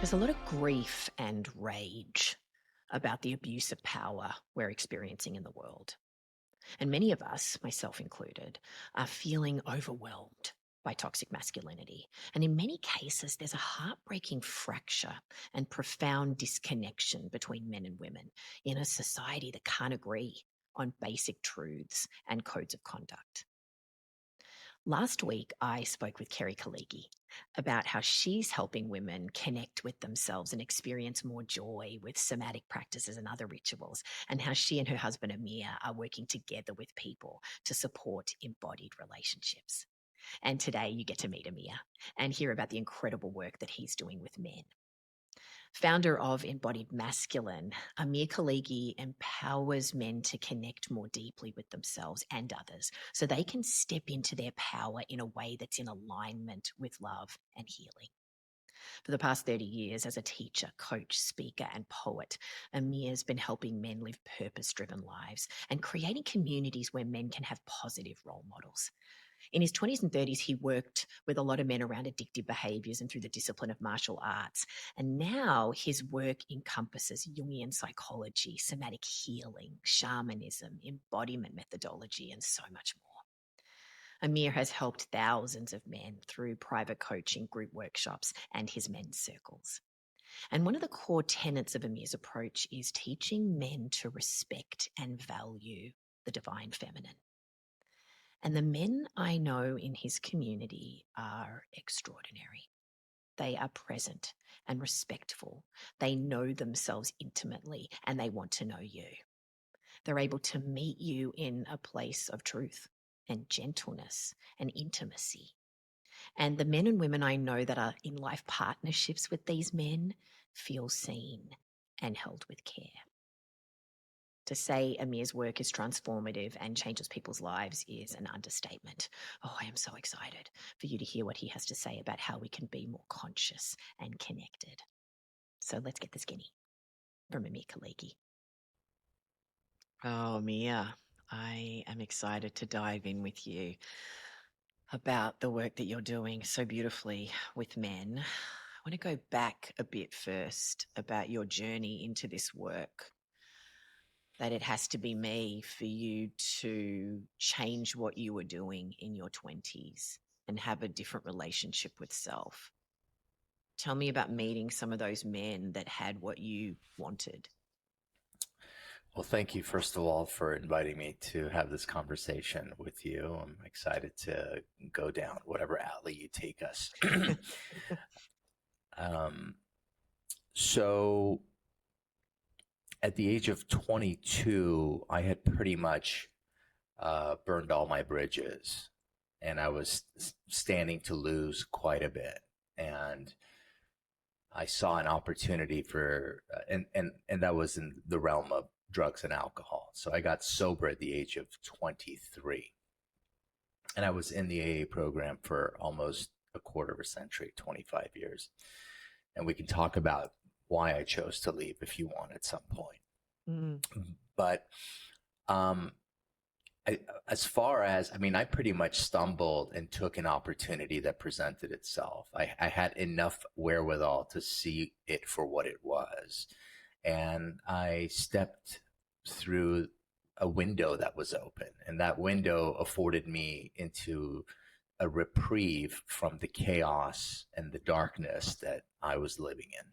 There's a lot of grief and rage about the abuse of power we're experiencing in the world. And many of us, myself included, are feeling overwhelmed by toxic masculinity. And in many cases, there's a heartbreaking fracture and profound disconnection between men and women in a society that can't agree on basic truths and codes of conduct. Last week, I spoke with Amir Khalighi about how she's helping women connect with themselves and experience more joy with somatic practices and other rituals, and how she and her husband Amir are working together with people to support embodied relationships. And today you get to meet Amir and hear about the incredible work that he's doing with men. Founder of Embodied Masculine, Amir Khalighi empowers men to connect more deeply with themselves and others so they can step into their power in a way that's in alignment with love and healing. For the past 30 years, as a teacher, coach, speaker, and poet, Amir's been helping men live purpose-driven lives and creating communities where men can have positive role models. In his 20s and 30s, he worked with a lot of men around addictive behaviors and through the discipline of martial arts. And now his work encompasses Jungian psychology, somatic healing, shamanism, embodiment methodology, and so much more. Amir has helped thousands of men through private coaching, group workshops, and his men's circles. And one of the core tenets of Amir's approach is teaching men to respect and value the divine feminine. And the men I know in his community are extraordinary. They are present and respectful. They know themselves intimately and they want to know you. They're able to meet you in a place of truth and gentleness and intimacy. And the men and women I know that are in life partnerships with these men feel seen and held with care. To say Amir's work is transformative and changes people's lives is an understatement. Oh, I am so excited for you to hear what he has to say about how we can be more conscious and connected. So let's get the skinny from Amir Khalighi. Oh, Amir, I am excited to dive in with you about the work that you're doing so beautifully with men. I want to go back a bit first about your journey into this work. That it has to be me for you to change what you were doing in your 20s and have a different relationship with self. Tell me about meeting some of those men that had what you wanted. Well, thank you, first of all, for inviting me to have this conversation with you. I'm excited to go down whatever alley you take us. um, so, at the age of 22, I had pretty much burned all my bridges, and I was standing to lose quite a bit. And I saw an opportunity for, and that was in the realm of drugs and alcohol. So I got sober at the age of 23. And I was in the AA program for almost a quarter of a century, 25 years. And we can talk about why I chose to leave if you want at some point. But as far as, I pretty much stumbled and took an opportunity that presented itself. I had enough wherewithal to see it for what it was. And I stepped through a window that was open, and that window afforded me into a reprieve from the chaos and the darkness that I was living in.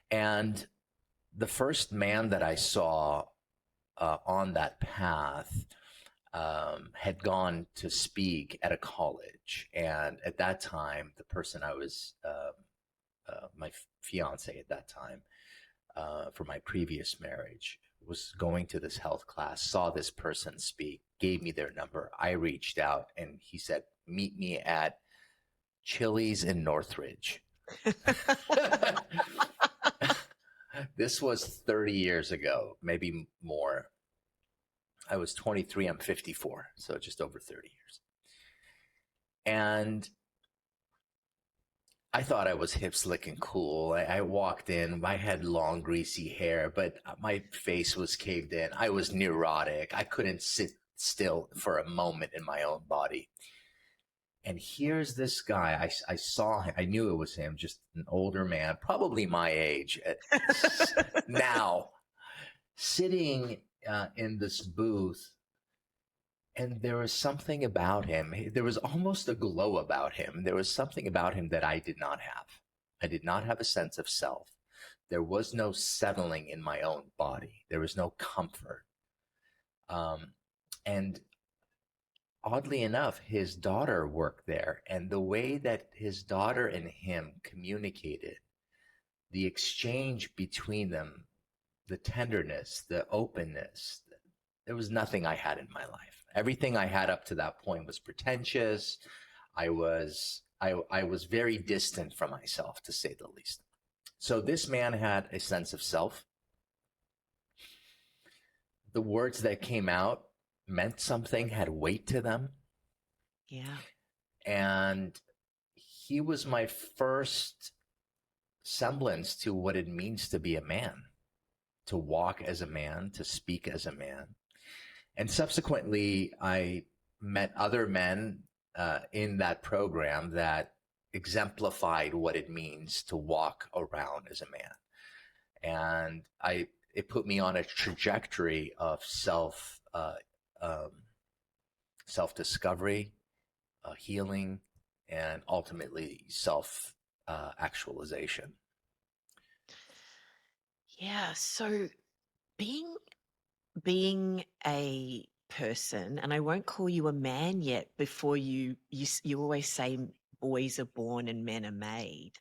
And the first man that I saw on that path had gone to speak at a college. And at that time, the person I was, my fiance at that time, for my previous marriage, was going to this health class, saw this person speak, gave me their number. I reached out and he said, meet me at Chili's in Northridge. This was 30 years ago, maybe more. I was 23, I'm 54, so just over 30 years. And I thought I was hip, slick, and cool. I walked in, I had long, greasy hair, but my face was caved in. I was neurotic. I couldn't sit still for a moment in my own body. And here's this guy. I saw him. I knew it was him, just an older man, probably my age now, sitting in this booth. And there was something about him. There was almost a glow about him. There was something about him that I did not have. I did not have a sense of self. There was no settling in my own body. There was no comfort. And oddly enough, his daughter worked there. And the way that his daughter and him communicated, the exchange between them, the tenderness, the openness, there was nothing I had in my life. Everything I had up to that point was pretentious. I was very distant from myself, to say the least. So this man had a sense of self. The words that came out meant something, had weight to them. Yeah. And he was my first semblance to what it means to be a man, to walk as a man, to speak as a man. And subsequently, I met other men in that program that exemplified what it means to walk around as a man. And it put me on a trajectory of self-discovery, healing, and ultimately self-actualization. Yeah. So being a person, and I won't call you a man yet before you always say boys are born and men are made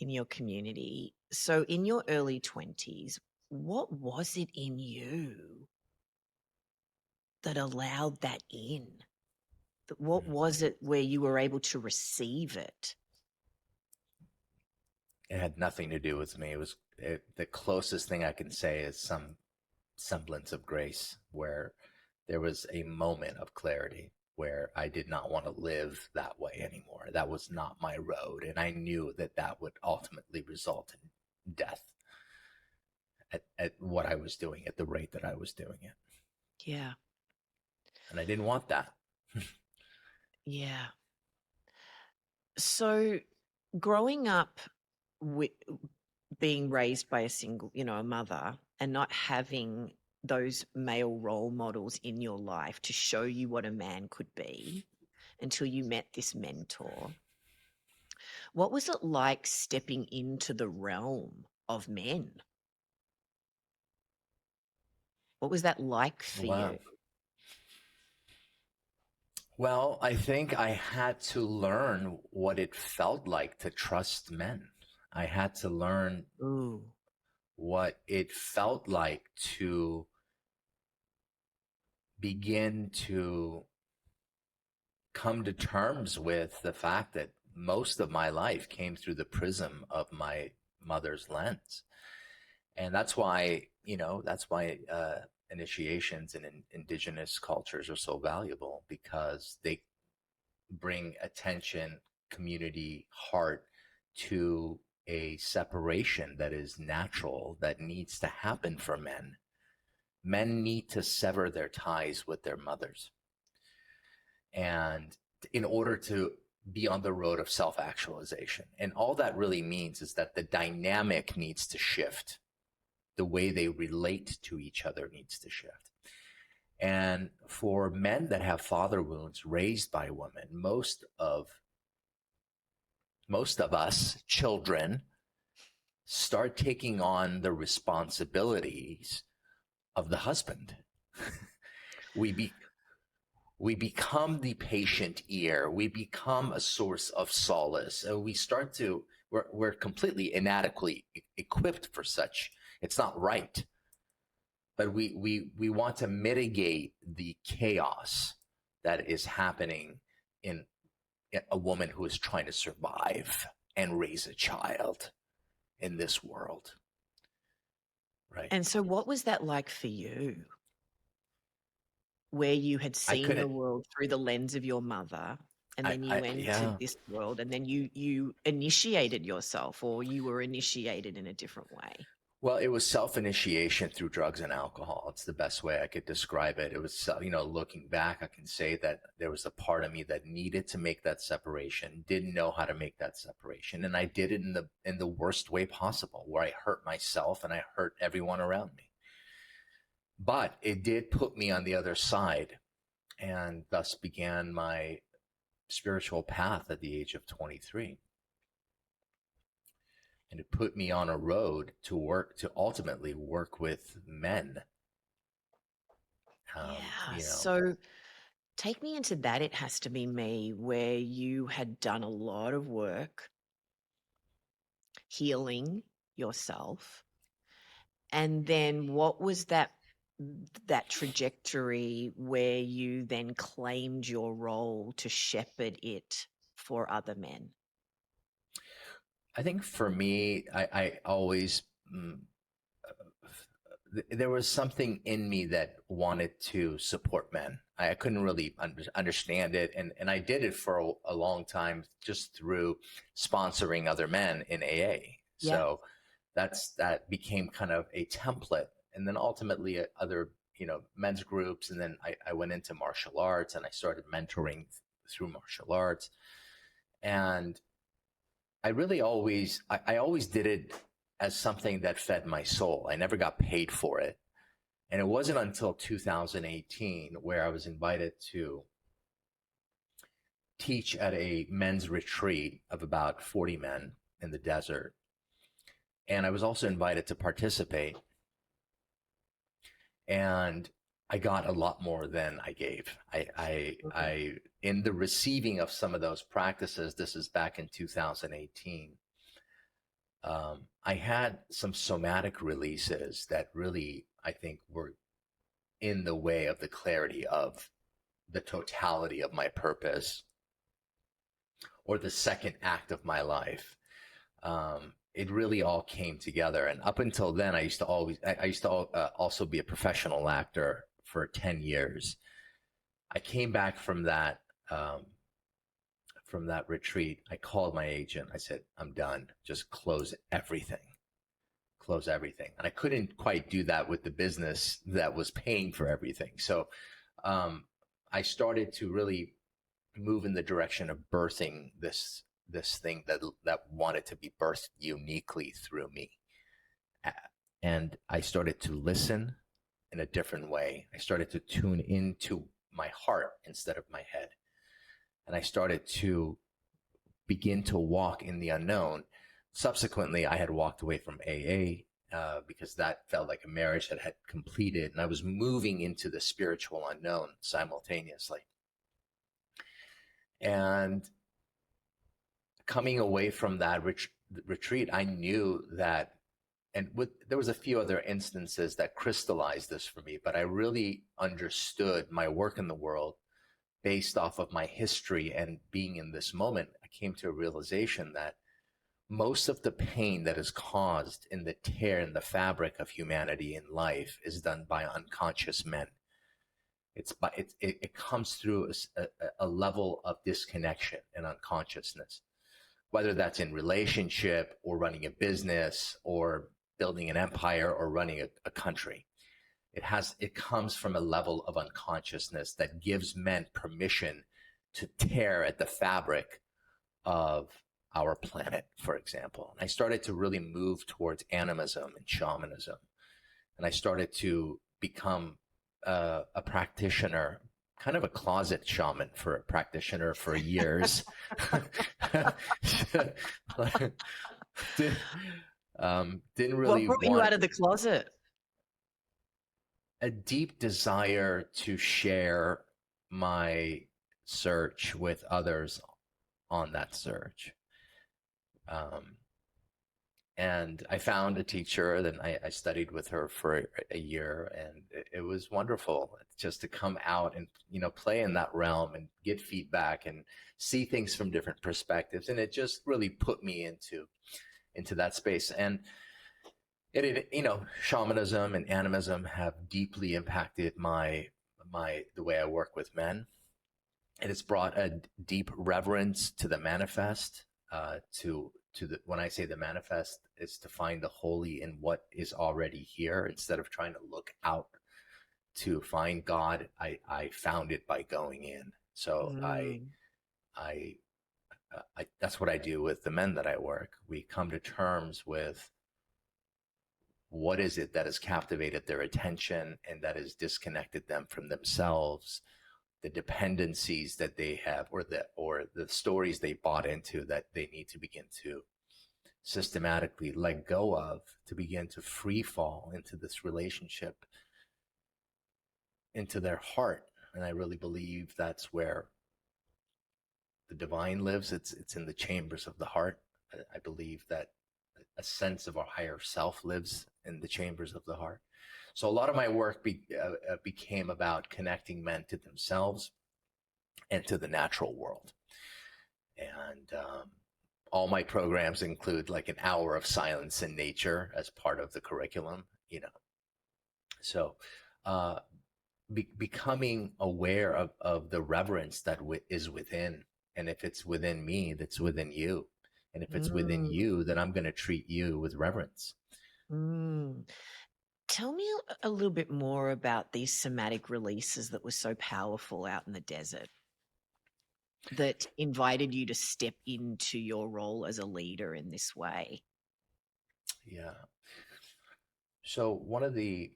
in your community. So in your early 20s, what was it in you that allowed that in? What was it where you were able to receive it? It had nothing to do with me. The closest thing I can say is some semblance of grace, where there was a moment of clarity where I did not want to live that way anymore. That was not my road. And I knew that that would ultimately result in death at what I was doing, at the rate that I was doing it. Yeah. And I didn't want that. Yeah. So growing up with being raised by a single, a mother, and not having those male role models in your life to show you what a man could be until you met this mentor, what was it like stepping into the realm of men? What was that like for Wow. you? Well, I think I had to learn what it felt like to trust men. I had to learn Ooh. what it felt like to begin to come to terms with the fact that most of my life came through the prism of my mother's lens. And that's why, initiations in indigenous cultures are so valuable, because they bring attention, community, heart to a separation that is natural, that needs to happen for men. Men need to sever their ties with their mothers. And in order to be on the road of self-actualization. And all that really means is that the dynamic needs to shift. The way they relate to each other needs to shift. And for men that have father wounds raised by women, most of us children start taking on the responsibilities of the husband. We become the patient ear. We become a source of solace. We're completely inadequately equipped for such. It's not right. But we want to mitigate the chaos that is happening in a woman who is trying to survive and raise a child in this world. Right. And so what was that like for you? Where you had seen the world through the lens of your mother, and then you entered this world, and then you initiated yourself, or you were initiated in a different way. Well, it was self-initiation through drugs and alcohol. It's the best way I could describe it. It was, looking back, I can say that there was a part of me that needed to make that separation, didn't know how to make that separation, and I did it in the worst way possible, where I hurt myself and I hurt everyone around me. But it did put me on the other side, and thus began my spiritual path at the age of 23. And it put me on a road to ultimately work with men. Yeah. So take me into that. It has to be me, where you had done a lot of work healing yourself. And then what was that trajectory where you then claimed your role to shepherd it for other men? I think for me, I always, there was something in me that wanted to support men. I couldn't really understand it. And I did it for a long time just through sponsoring other men in AA. Yeah. So that became kind of a template. And then ultimately other, men's groups. And then I went into martial arts and I started mentoring through martial arts. And I really I always did it as something that fed my soul. I never got paid for it. And it wasn't until 2018 where I was invited to teach at a men's retreat of about 40 men in the desert. And I was also invited to participate. And I got a lot more than I gave. I in the receiving of some of those practices, this is back in 2018, I had some somatic releases that really, I think, were in the way of the clarity of the totality of my purpose, or the second act of my life. It really all came together. And up until then, I used to also be a professional actor for 10 years. I came back from that retreat. I called my agent. I said, I'm done. Just close everything. And I couldn't quite do that with the business that was paying for everything. So I started to really move in the direction of birthing this thing that wanted to be birthed uniquely through me. And I started to listen in a different way. I started to tune into my heart instead of my head. And I started to begin to walk in the unknown. Subsequently, I had walked away from AA because that felt like a marriage that had completed, and I was moving into the spiritual unknown simultaneously. And coming away from that retreat, I knew that, and there was a few other instances that crystallized this for me, but I really understood my work in the world based off of my history and being in this moment. I came to a realization that most of the pain that is caused in the tear in the fabric of humanity in life is done by unconscious men. It comes through a level of disconnection and unconsciousness, whether that's in relationship or running a business or building an empire or running a country. It comes from a level of unconsciousness that gives men permission to tear at the fabric of our planet, for example. And I started to really move towards animism and shamanism. And I started to become a practitioner, kind of a closet shaman for a practitioner for years. Didn't really What brought you out of the closet? A deep desire to share my search with others on that search. And I found a teacher, then I studied with her for a year, and it was wonderful just to come out and, play in that realm and get feedback and see things from different perspectives. And it just really put me into that space. And shamanism and animism have deeply impacted the way I work with men. And it's brought a deep reverence to the manifest, to when I say the manifest, is to find the holy in what is already here instead of trying to look out to find God. I found it by going in. So Mm. that's what I do with the men that I work. We come to terms with what is it that has captivated their attention and that has disconnected them from themselves, the dependencies that they have, or the stories they bought into that they need to begin to systematically let go of, to begin to free fall into this relationship, into their heart. And I really believe that's where the divine lives. It's in the chambers of the heart. I believe that a sense of our higher self lives in the chambers of the heart. So a lot of my work became about connecting men to themselves and to the natural world. And all my programs include like an hour of silence in nature as part of the curriculum, you know. So becoming aware of the reverence that is within. And if it's within me, that's within you. And if it's within Mm. you, then I'm going to treat you with reverence. Mm. Tell me a little bit more about these somatic releases that were so powerful out in the desert, that invited you to step into your role as a leader in this way. Yeah. So one of the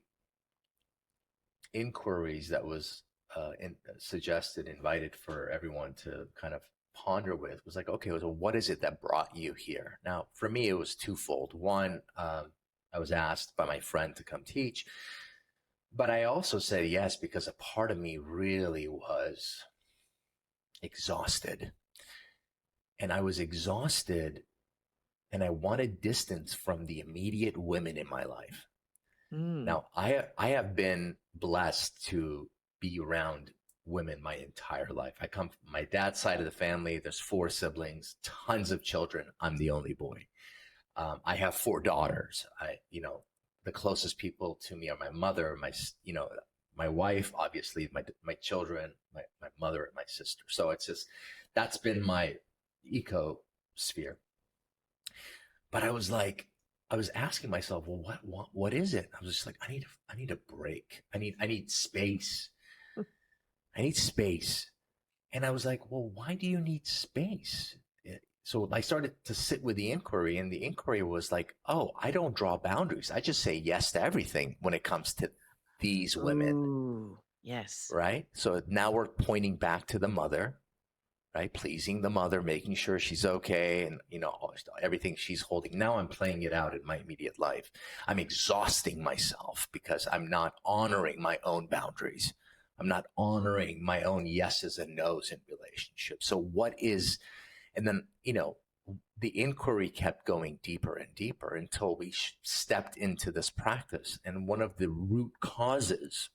inquiries that was suggested, invited for everyone to kind of ponder with was like, okay, so what is it that brought you here? Now, for me, it was twofold. One, I was asked by my friend to come teach, but I also said yes because a part of me really was exhausted. And I was exhausted and I wanted distance from the immediate women in my life. Mm. Now, I have been blessed to be around women my entire life. I come from my dad's side of the family. There's 4 siblings, tons of children. I'm the only boy. I have 4 daughters. The closest people to me are my mother, my wife, obviously, my children, my mother, and my sister. So it's just, that's been my ecosphere. But I was asking myself, well, what is it? I was just like, I need a break. I need space. I need space. And I was like, well, why do you need space? So I started to sit with the inquiry, and the inquiry was like, oh, I don't draw boundaries. I just say yes to everything when it comes to these women, Ooh, yes. right? So now we're pointing back to the mother, right? Pleasing the mother, making sure she's okay, and everything she's holding. Now I'm playing it out in my immediate life. I'm exhausting myself because I'm not honoring my own boundaries. I'm not honoring my own yeses and nos in relationships. So and then, the inquiry kept going deeper and deeper until we stepped into this practice. And one of the root causes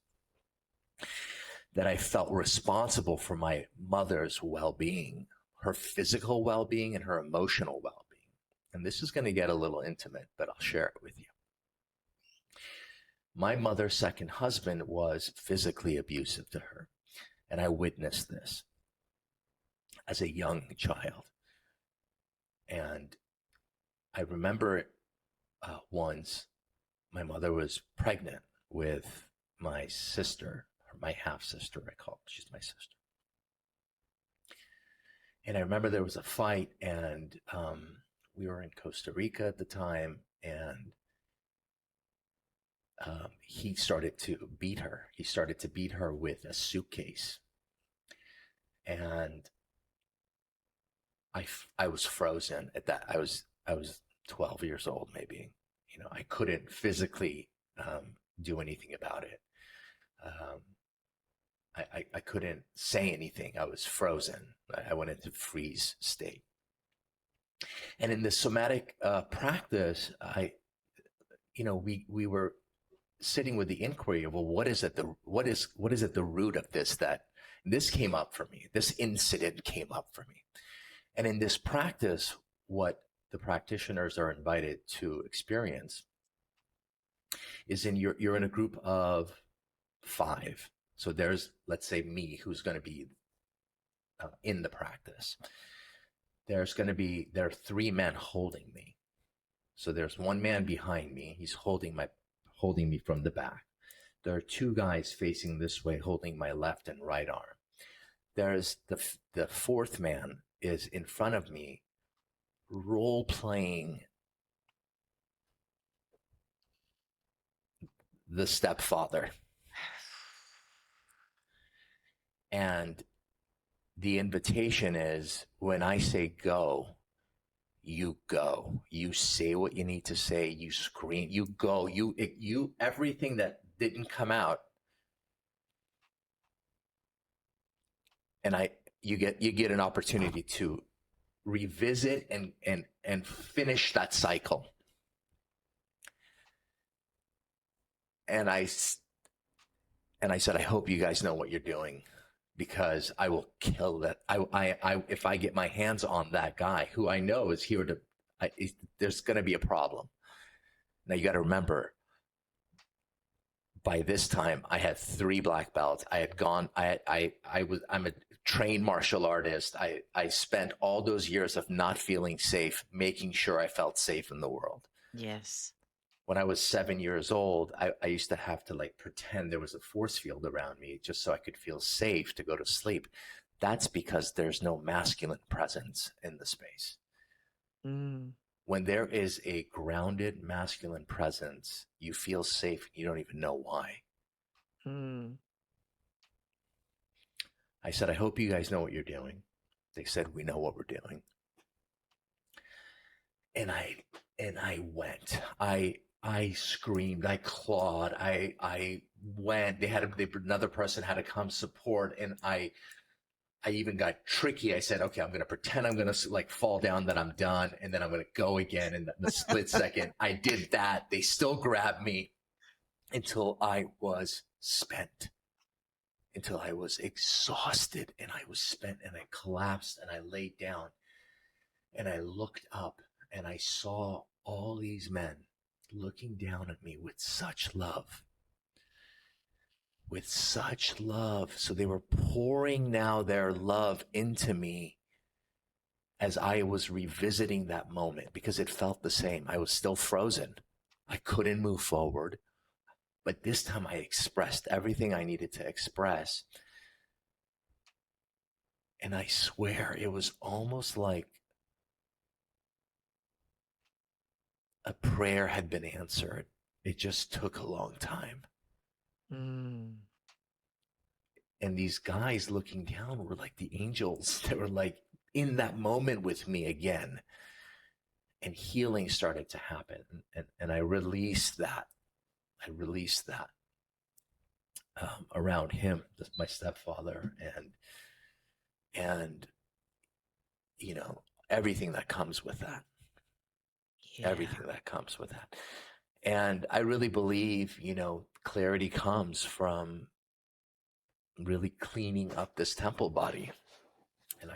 that I felt responsible for my mother's well-being, her physical well-being and her emotional well-being. And this is going to get a little intimate, but I'll share it with you. My mother's second husband was physically abusive to her, and I witnessed this as a young child. And I remember once my mother was pregnant with my sister, or my half-sister, I call her. She's my sister. And I remember there was a fight, and we were in Costa Rica at the time, and he started to beat her. He started to beat her with a suitcase. And I was frozen at that. I was 12 years old, maybe. I couldn't physically do anything about it. I couldn't say anything. I was frozen. I went into freeze state. And in the somatic practice, we were sitting with the inquiry of, well, what is it at the root of this came up for me. This incident came up for me. And in this practice, what the practitioners are invited to experience is you're in a group of 5. So there's, let's say, me, who's going to be in the practice. there are three men holding me. So there's one man behind me. He's holding me from the back. There are two guys facing this way, holding my left and right arm. There's the fourth man is in front of me, role playing the stepfather. And the invitation is, when I say go, you go. You say what you need to say. You scream. You go. You everything that didn't come out. And you get an opportunity to revisit and finish that cycle. And I said, I hope you guys know what you're doing, because I will kill that. If I get my hands on that guy who I know is here to, there's going to be a problem. Now you got to remember, by this time I had 3 black belts. I'm a trained martial artist. I spent all those years of not feeling safe, making sure I felt safe in the world. Yes. When I was 7 years old, I used to have to like pretend there was a force field around me just so I could feel safe to go to sleep. That's because there's no masculine presence in the space. Mm. When there is a grounded masculine presence, you feel safe. You don't even know why. Mm. I said, I hope you guys know what you're doing. They said, we know what we're doing. And I went. I screamed. I clawed. I went. Another person had to come support, and I even got tricky. I said, okay, I'm going to pretend I'm going to like fall down, that I'm done, and then I'm going to go again. And the split second I did that, they still grabbed me until I was spent, until I was exhausted, and I was spent, and I collapsed, and I laid down, and I looked up, and I saw all these men looking down at me with such love. With such love. So they were pouring now their love into me as I was revisiting that moment, because it felt the same. I was still frozen. I couldn't move forward. But this time I expressed everything I needed to express. And I swear it was almost like a prayer had been answered. It just took a long time. Mm. And these guys looking down were like the angels. They were like in that moment with me again. And healing started to happen. And I released that. Around him, my stepfather, and you know, everything that comes with that. Yeah. Everything that comes with that. And I really believe, clarity comes from really cleaning up this temple body. And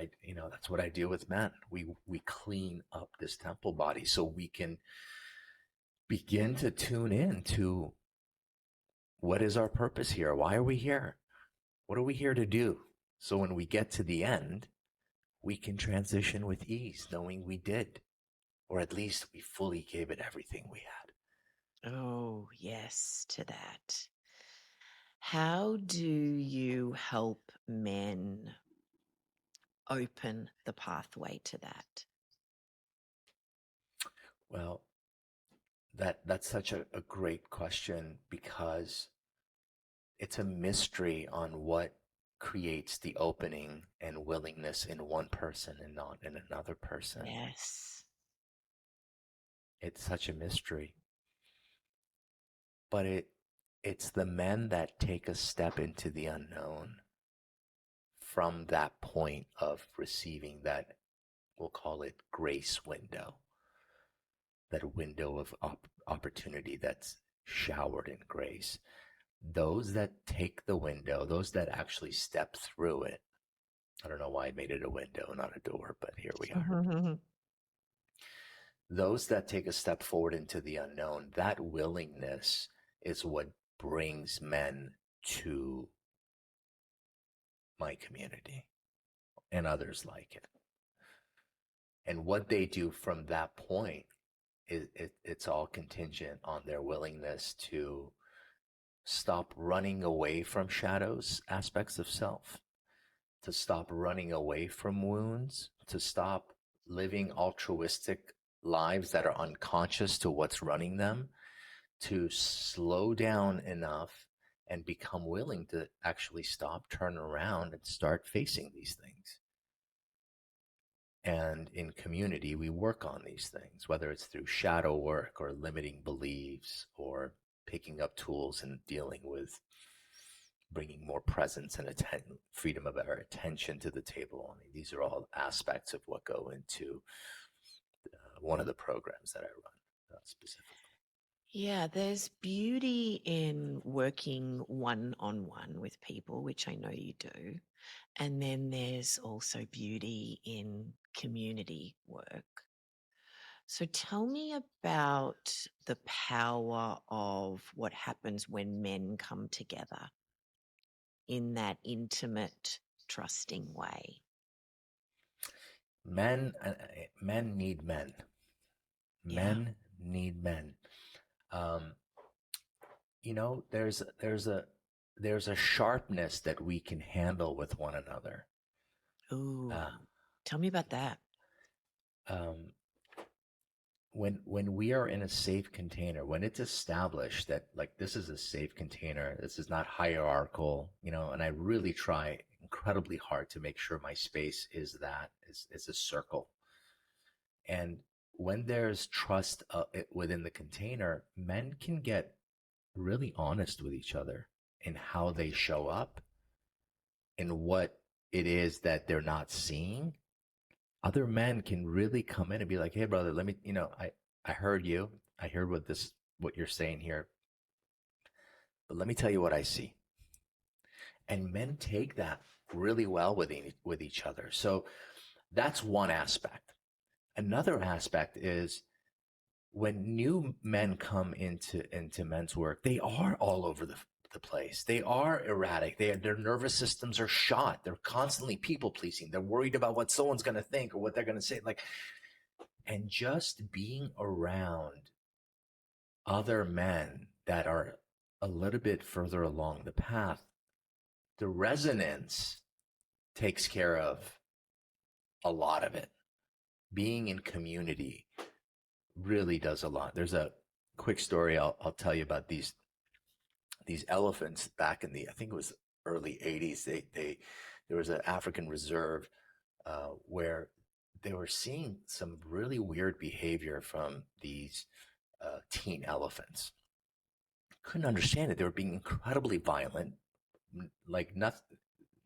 that's what I do with men. We clean up this temple body so we can begin to tune in to what is our purpose here? Why are we here? What are we here to do? So when we get to the end, we can transition with ease, knowing we did, or at least we fully gave it everything we had. Oh, yes, to that. How do you help men open the pathway to that? Well, that's such a great question, because it's a mystery on what creates the opening and willingness in one person and not in another person. Yes. It's such a mystery. But it's the men that take a step into the unknown from that point of receiving that, we'll call it grace window, that window of opportunity that's showered in grace. Those that take the window, those that actually step through it. I don't know why I made it a window, not a door, but here we are. Those that take a step forward into the unknown, that willingness is what brings men to my community and others like it. And what they do from that point it's all contingent on their willingness to stop running away from shadows, aspects of self, to stop running away from wounds, to stop living altruistic lives that are unconscious to what's running them, to slow down enough and become willing to actually stop, turn around, and start facing these things. And in community, we work on these things, whether it's through shadow work or limiting beliefs or picking up tools and dealing with bringing more presence and freedom of our attention to the table. I mean, these are all aspects of what go into one of the programs that I run specifically. Yeah, there's beauty in working one-on-one with people, which I know you do. And then there's also beauty in community work. So tell me about the power of what happens when men come together in that intimate, trusting way. Men need men. Yeah. Men need men. Um, there's a sharpness that we can handle with one another. Ooh, Uh, tell me about that. um, when we are in a safe container, when it's established that like this is a safe container, this is not hierarchical, and I really try incredibly hard to make sure my space is a circle. And when there's trust within the container, men can get really honest with each other in how they show up and what it is that they're not seeing. Other men can really come in and be like, hey brother, let me, I heard you. I heard what you're saying here. But let me tell you what I see. And men take that really well with each other. So that's one aspect. Another aspect is when new men come into men's work, they are all over the place. They are erratic. Their nervous systems are shot. They're constantly people pleasing. They're worried about what someone's going to think or what they're going to say. And just being around other men that are a little bit further along the path, the resonance takes care of a lot of it. Being in community really does a lot. There's a quick story I'll tell you about these elephants back in the, I think it was early 80s. There was an African reserve where they were seeing some really weird behavior from these teen elephants. Couldn't understand it. They were being incredibly violent. Like nothing.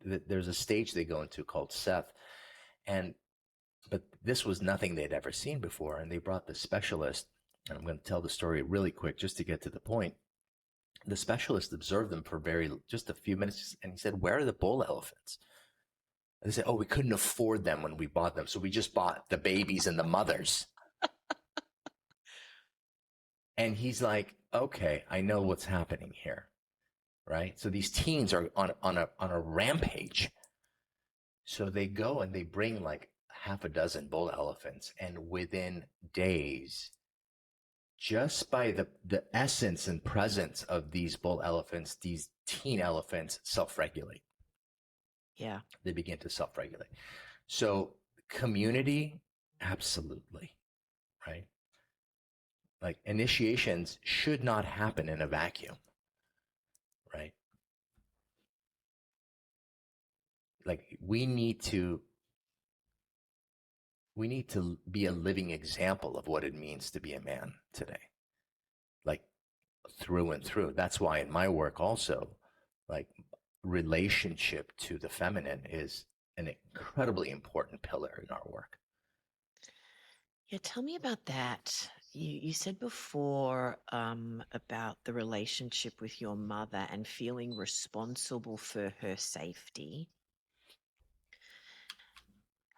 There's a stage they go into called Seth, but this was nothing they'd ever seen before. And they brought the specialist, and I'm going to tell the story really quick just to get to the point. The specialist observed them for just a few minutes, and he said, "Where are the bull elephants?" And they said, "Oh, we couldn't afford them when we bought them, so we just bought the babies and the mothers." And he's like, "Okay, I know what's happening here." Right? So these teens are on a rampage. So they go and they bring like half a dozen bull elephants, and within days, just by the essence and presence of these bull elephants, these teen elephants self-regulate. Yeah. They begin to self-regulate. So community, absolutely, right? Like initiations should not happen in a vacuum, right? Like we need to be a living example of what it means to be a man today, like through and through. That's why in my work also, like relationship to the feminine is an incredibly important pillar in our work. Yeah, tell me about that. You said before about the relationship with your mother and feeling responsible for her safety.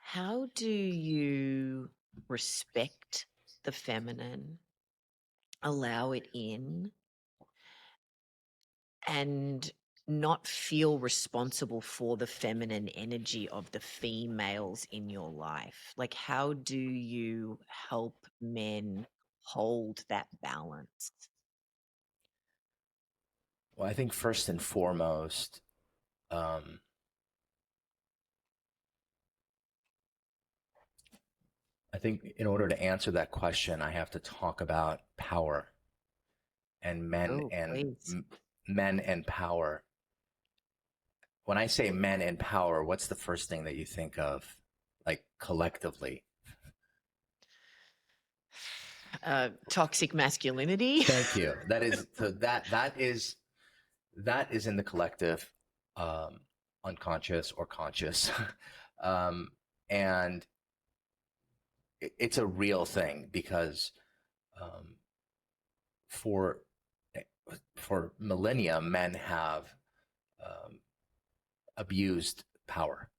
How do you respect the feminine, allow it in, and not feel responsible for the feminine energy of the females in your life? Like, how do you help men hold that balance? Well, I think first and foremost, um, I think in order to answer that question, I have to talk about power and Oh, please. men and power. When I say men and power, what's the first thing that you think of, like collectively? Toxic masculinity. Thank you. That is so that is in the collective, um, unconscious or conscious, um, and it's a real thing because um, for for millennia, men have um, abused power,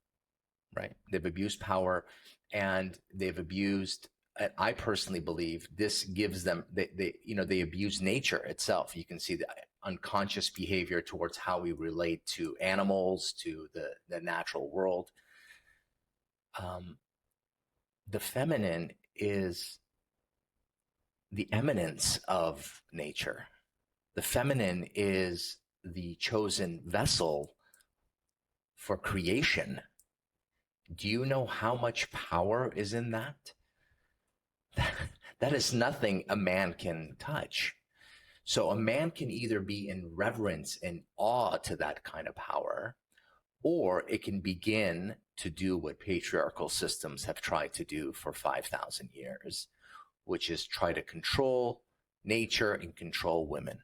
right? They've abused power, and they've abused. And I personally believe this gives them they abuse nature itself. You can see the unconscious behavior towards how we relate to animals, to the natural world. Um, the feminine is the eminence of nature. The feminine is the chosen vessel for creation. Do you know how much power is in that? That is nothing a man can touch. So a man can either be in reverence and awe to that kind of power, or it can begin to do what patriarchal systems have tried to do for 5,000 years, which is try to control nature and control women.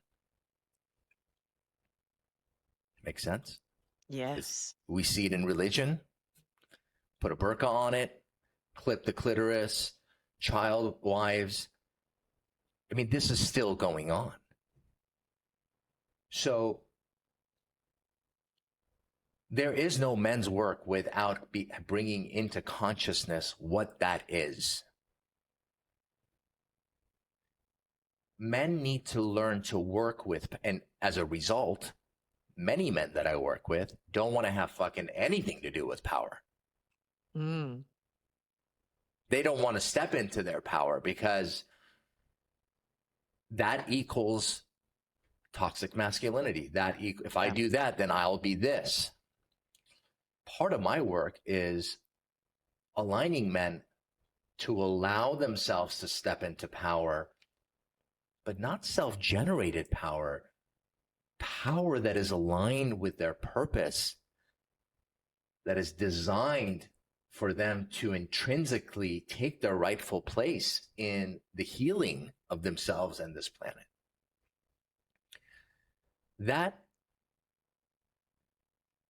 Make sense? Yes. We see it in religion. Put a burqa on it, clip the clitoris, child wives. I mean, this is still going on. So there is no men's work without bringing into consciousness what that is. Men need to learn to work with, and as a result, many men that I work with don't want to have fucking anything to do with power. Mm. They don't want to step into their power because that equals toxic masculinity. If I Yeah. do that, then I'll be this. Part of my work is aligning men to allow themselves to step into power, but not self-generated power, power that is aligned with their purpose, that is designed for them to intrinsically take their rightful place in the healing of themselves and this planet. That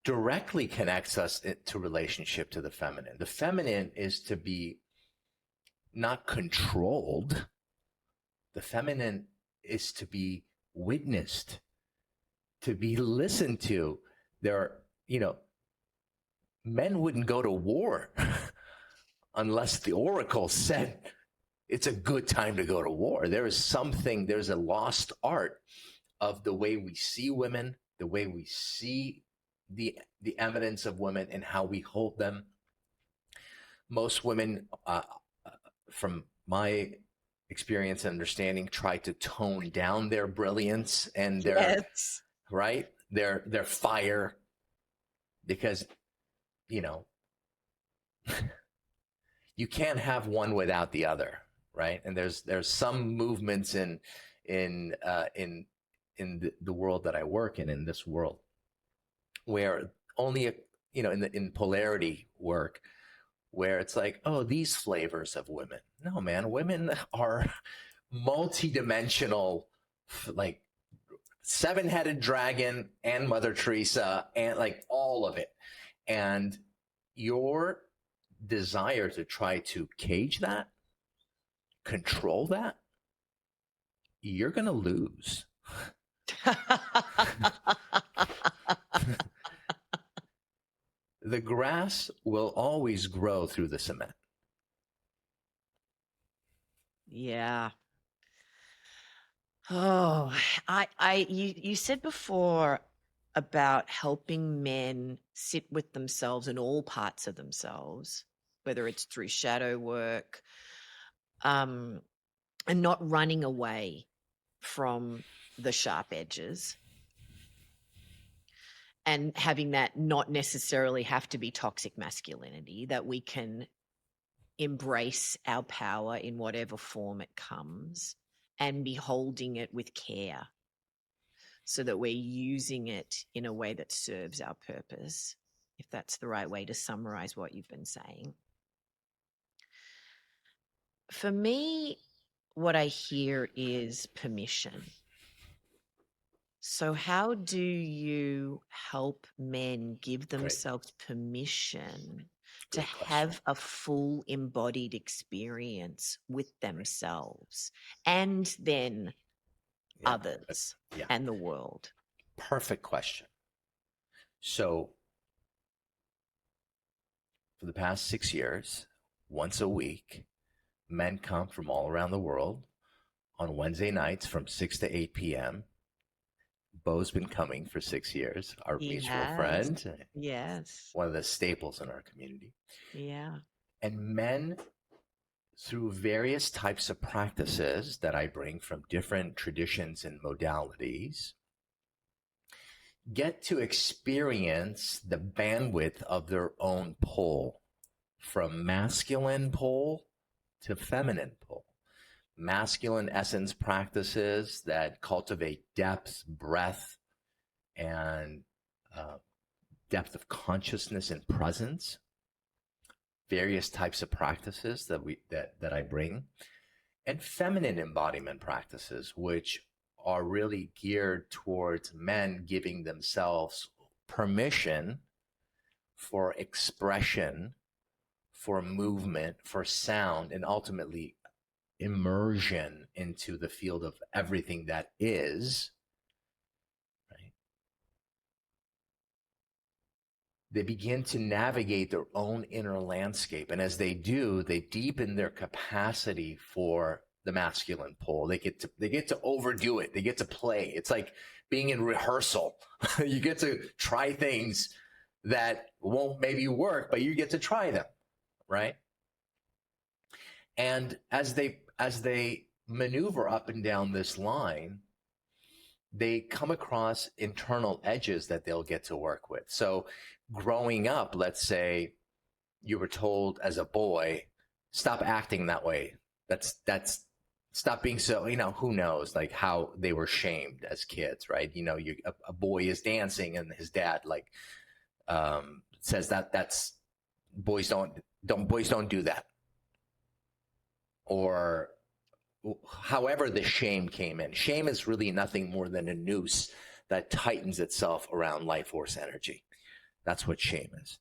directly connects us to relationship to the feminine. The feminine is to be not controlled. The feminine is to be witnessed, to be listened to. There are, men wouldn't go to war unless the oracle said it's a good time to go to war. There's a lost art of the way we see women, the way we see the evidence of women and how we hold them. Most women, from my experience and understanding, try to tone down their brilliance and Yes. their fire, because you can't have one without the other, right? And there's some movements in the world that I work in this world, where only in polarity work, where it's like, oh, these flavors of women. No, man, women are multidimensional, like seven-headed dragon and Mother Teresa and like all of it. And your desire to try to cage that, control that, you're going to lose. The grass will always grow through the cement. Yeah. Oh, you said before, about helping men sit with themselves and all parts of themselves, whether it's through shadow work, and not running away from the sharp edges, and having that not necessarily have to be toxic masculinity, that we can embrace our power in whatever form it comes and be holding it with care so that we're using it in a way that serves our purpose, if that's the right way to summarize what you've been saying. For me, what I hear is permission. So how do you help men give themselves permission to Great question. have a full embodied experience with themselves and then Yeah. others Yeah. and the world? Perfect question. So for the past 6 years, once a week, men come from all around the world on Wednesday nights from 6 to 8 p.m. Bo's been coming for 6 years, our mutual friend, Yes. one of the staples in our community. Yeah. And men, through various types of practices that I bring from different traditions and modalities, get to experience the bandwidth of their own pole, from masculine pole to feminine pole. Masculine essence practices that cultivate depth, breadth, and depth of consciousness and presence. Various types of practices that I bring, and feminine embodiment practices, which are really geared towards men giving themselves permission for expression, for movement, for sound, and ultimately immersion into the field of everything that is, right? They begin to navigate their own inner landscape. And as they do, they deepen their capacity for the masculine pole. They get to overdo it. They get to play. It's like being in rehearsal. You get to try things that won't maybe work, but you get to try them, right? And as they maneuver up and down this line, they come across internal edges that they'll get to work with. So growing up, let's say you were told as a boy, stop acting that way. That's stop being so, who knows, like how they were shamed as kids, right? A boy is dancing and his dad says that's boys don't do that. Or however the shame came in. Shame is really nothing more than a noose that tightens itself around life force energy. That's what shame is.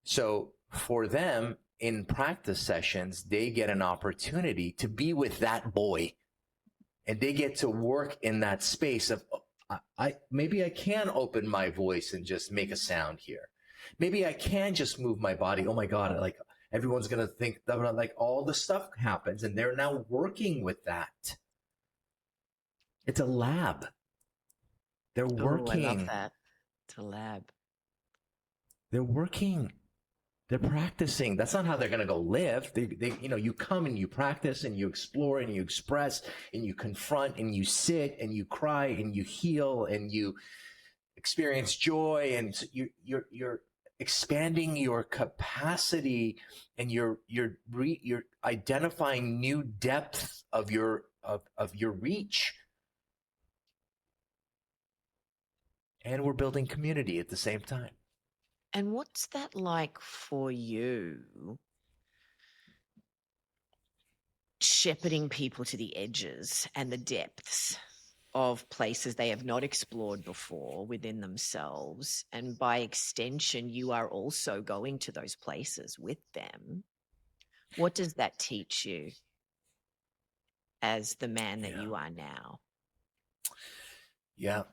So for them, in practice sessions, they get an opportunity to be with that boy, and they get to work in that space of, maybe I can open my voice and just make a sound here. Maybe I can just move my body. Oh my God, like everyone's going to think that, like, all the stuff happens, and they're now working with that. It's a lab. They're working. I love that. It's a lab. They're working. They're practicing. That's not how they're going to go live. You come and you practice and you explore and you express and you confront and you sit and you cry and you heal and you experience joy, and you're expanding your capacity, and you're identifying new depths of your reach. And we're building community at the same time. And what's that like for you? Shepherding people to the edges and the depths of places they have not explored before within themselves. And by extension, you are also going to those places with them. What does that teach you as the man that you are now? Yeah.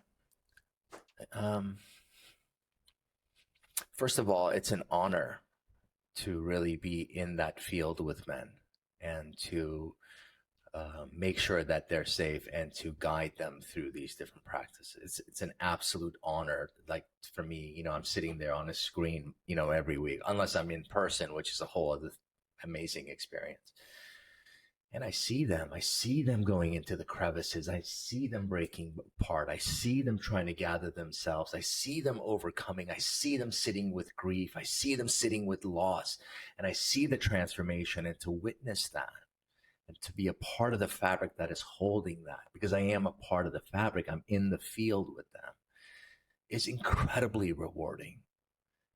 First of all, it's an honor to really be in that field with men and to make sure that they're safe and to guide them through these different practices. It's an absolute honor. Like for me, I'm sitting there on a screen, every week, unless I'm in person, which is a whole other amazing experience. And I see them going into the crevices. I see them breaking apart. I see them trying to gather themselves. I see them overcoming. I see them sitting with grief. I see them sitting with loss. And I see the transformation, and to witness that and to be a part of the fabric that is holding that, because I am a part of the fabric, I'm in the field with them, is incredibly rewarding.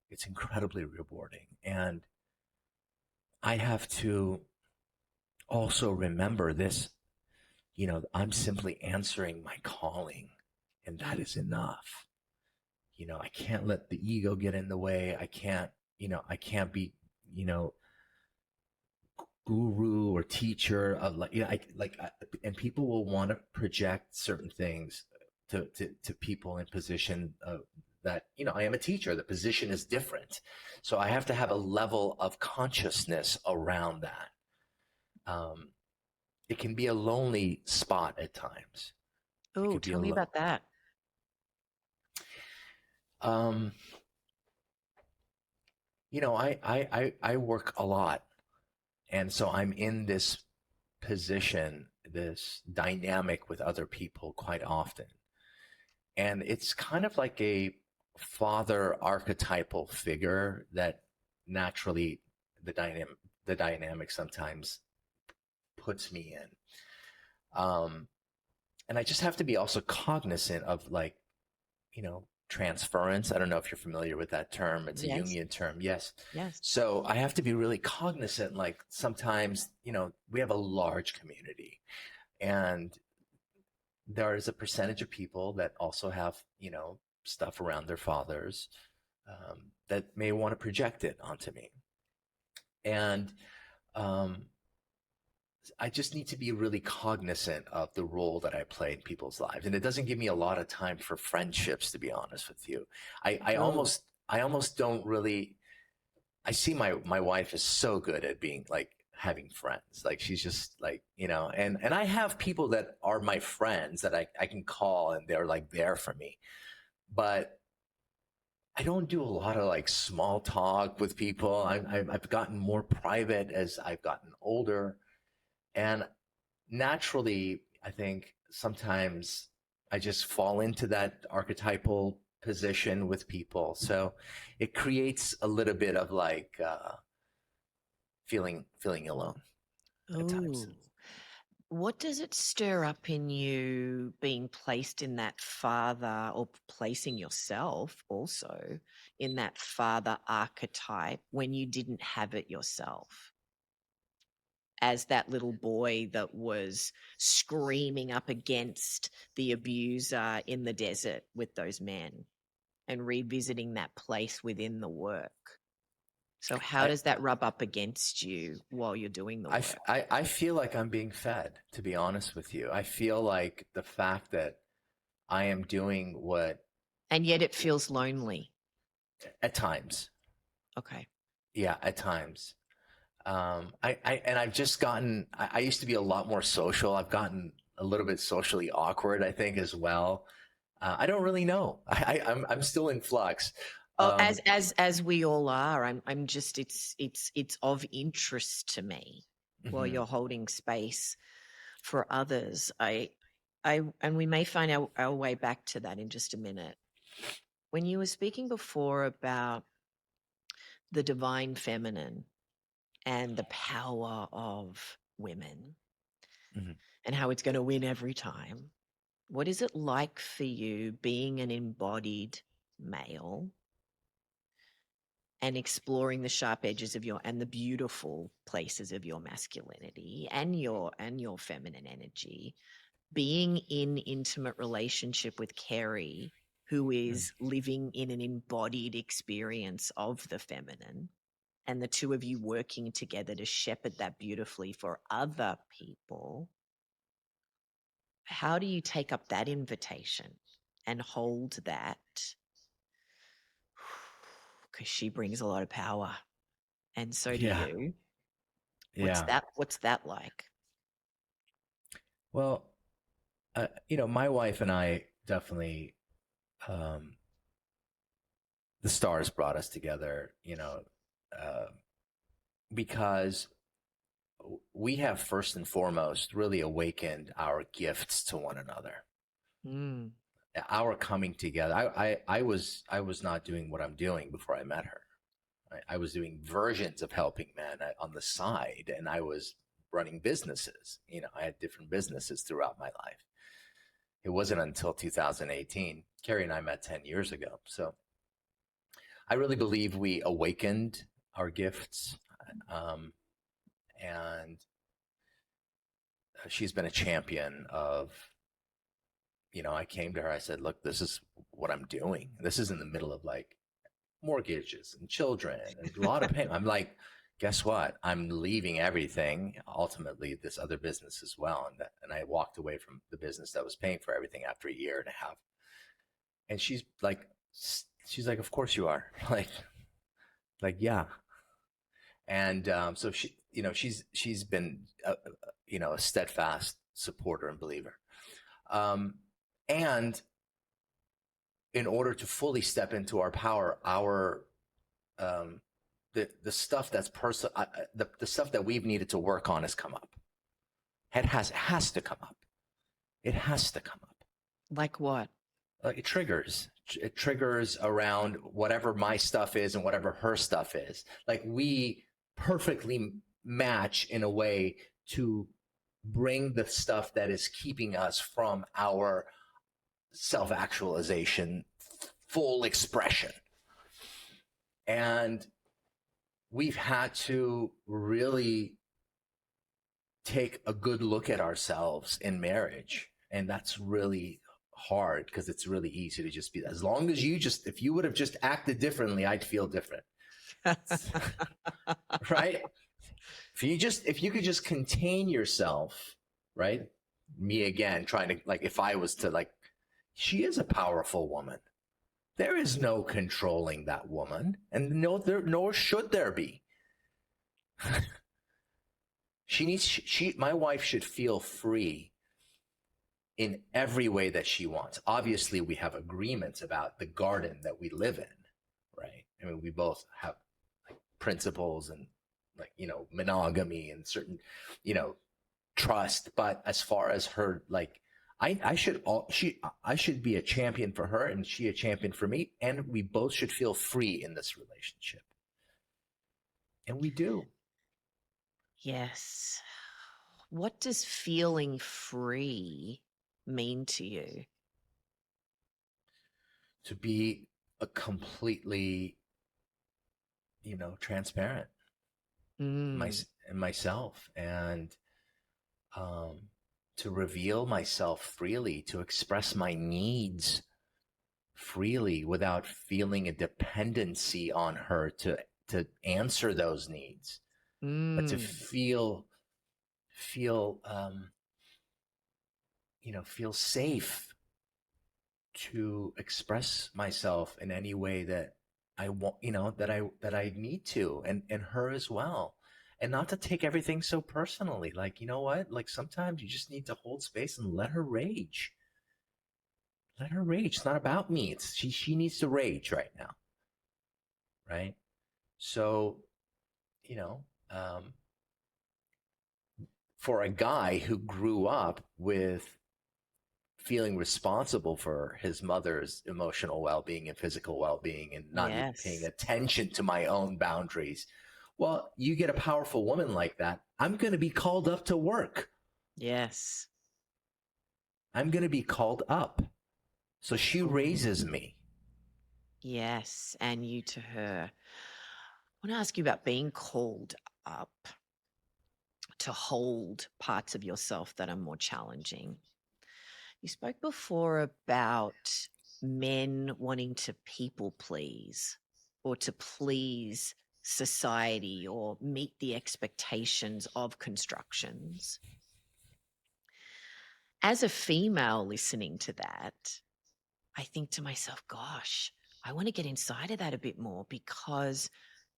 It's incredibly rewarding. And I have to also remember this, I'm simply answering my calling, and that is enough. I can't let the ego get in the way. I can't be, guru or teacher of and people will want to project certain things to people in position that I am a teacher. The position is different, so I have to have a level of consciousness around that. It can be a lonely spot at times. It Oh, could be tell me about that. um, I work a lot, and so I'm in this position, this dynamic with other people quite often. And it's kind of like a father archetypal figure that naturally the dynamic sometimes puts me in. And I just have to be also cognizant of transference. I don't know if you're familiar with that term. It's a Yes. Jungian term. Yes. Yes. So I have to be really cognizant. Like sometimes, we have a large community, and there is a percentage of people that also have, stuff around their fathers, that may want to project it onto me. And um, I just need to be really cognizant of the role that I play in people's lives. And it doesn't give me a lot of time for friendships, to be honest with you. I Oh, almost don't really. I see my wife is so good at being like having friends. Like she's just like, and I have people that are my friends that I can call, and they're like there for me. But I don't do a lot of like small talk with people. I've gotten more private as I've gotten older. And naturally, I think sometimes I just fall into that archetypal position with people. So it creates a little bit of like feeling alone at times. oh. What does it stir up in you being placed in that father, or placing yourself also in that father archetype when you didn't have it yourself? As that little boy that was screaming up against the abuser in the desert with those men, and revisiting that place within the work. So how I, does that rub up against you while you're doing the work? I feel like I'm being fed, to be honest with you. I feel like the fact that I am doing what And yet it feels lonely. at times, Okay. yeah, at times. And I've just gotten, I used to be a lot more social. I've gotten a little bit socially awkward, I think, as well. I don't really know. I'm still in flux. Oh, Um, as we all are. I'm just, it's of interest to me while mhm, you're holding space for others. And we may find our way back to that in just a minute. When you were speaking before about the divine feminine and the power of women mhm. and how it's going to win every time, what is it like for you being an embodied male and exploring the sharp edges of your and the beautiful places of your masculinity and your feminine energy, being in intimate relationship with Kerry, who Mm. is living in an embodied experience of the feminine, and the two of you working together to shepherd that beautifully for other people? How do you take up that invitation and hold that? Because she brings a lot of power, and so do Yeah, you. yeah. What's that like? Well, my wife and I definitely, um, the stars brought us together, uh, because we have first and foremost really awakened our gifts to one another. Mm. Our coming together. I was not doing what I'm doing before I met her. I was doing versions of helping men on the side, and I was running businesses. I had different businesses throughout my life. It wasn't until 2018. Carrie and I met 10 years ago. So I really believe we awakened our gifts. Um, and she's been a champion of, I came to her, I said, look, this is what I'm doing. This is in the middle of like mortgages and children and a lot of pain. I'm like, guess what? I'm leaving everything, ultimately this other business as well. And I walked away from the business that was paying for everything after a year and a half. And she's like, of course you are. Yeah. And so she's been a steadfast supporter and believer. And in order to fully step into our power, our the stuff that's the stuff that we've needed to work on has come up. It has to come up. It has to come up. Like what? Like it triggers around whatever my stuff is and whatever her stuff is. Like we perfectly match in a way to bring the stuff that is keeping us from our self-actualization, full expression. And we've had to really take a good look at ourselves in marriage. And that's really hard because it's really easy to just be, as long as if you would have just acted differently, I'd feel different. Right? If you could just contain yourself, right? Me again, trying to, like, if I was to, like, she is a powerful woman. There is no controlling that woman, and nor should there be. My wife should feel free in every way that she wants. Obviously, we have agreements about the garden that we live in, right? I mean, we both have like principles and like, monogamy and certain, trust. But as far as her, like, I should be a champion for her and she a champion for me. And we both should feel free in this relationship. And we do. Yes. What does feeling free mean to you? To be a completely, transparent myself, and to reveal myself freely, to express my needs freely without feeling a dependency on her to answer those needs, but to feel feel safe to express myself in any way that I want, that I need to, and her as well. And not to take everything so personally. Like, you know what? Like sometimes you just need to hold space and let her rage. Let her rage. It's not about me. It's she needs to rage right now. Right? So, you know, um, for a guy who grew up with feeling responsible for his mother's emotional well-being and physical well-being and not even paying Yes. attention to my own boundaries. Well, you get a powerful woman like that, I'm going to be called up to work. Yes. I'm going to be called up. So she raises me. Yes. And you to her. I want to ask you about being called up to hold parts of yourself that are more challenging. You spoke before about men wanting to people please or to please society or meet the expectations of constructions. As a female listening to that, I think to myself, gosh, I want to get inside of that a bit more, because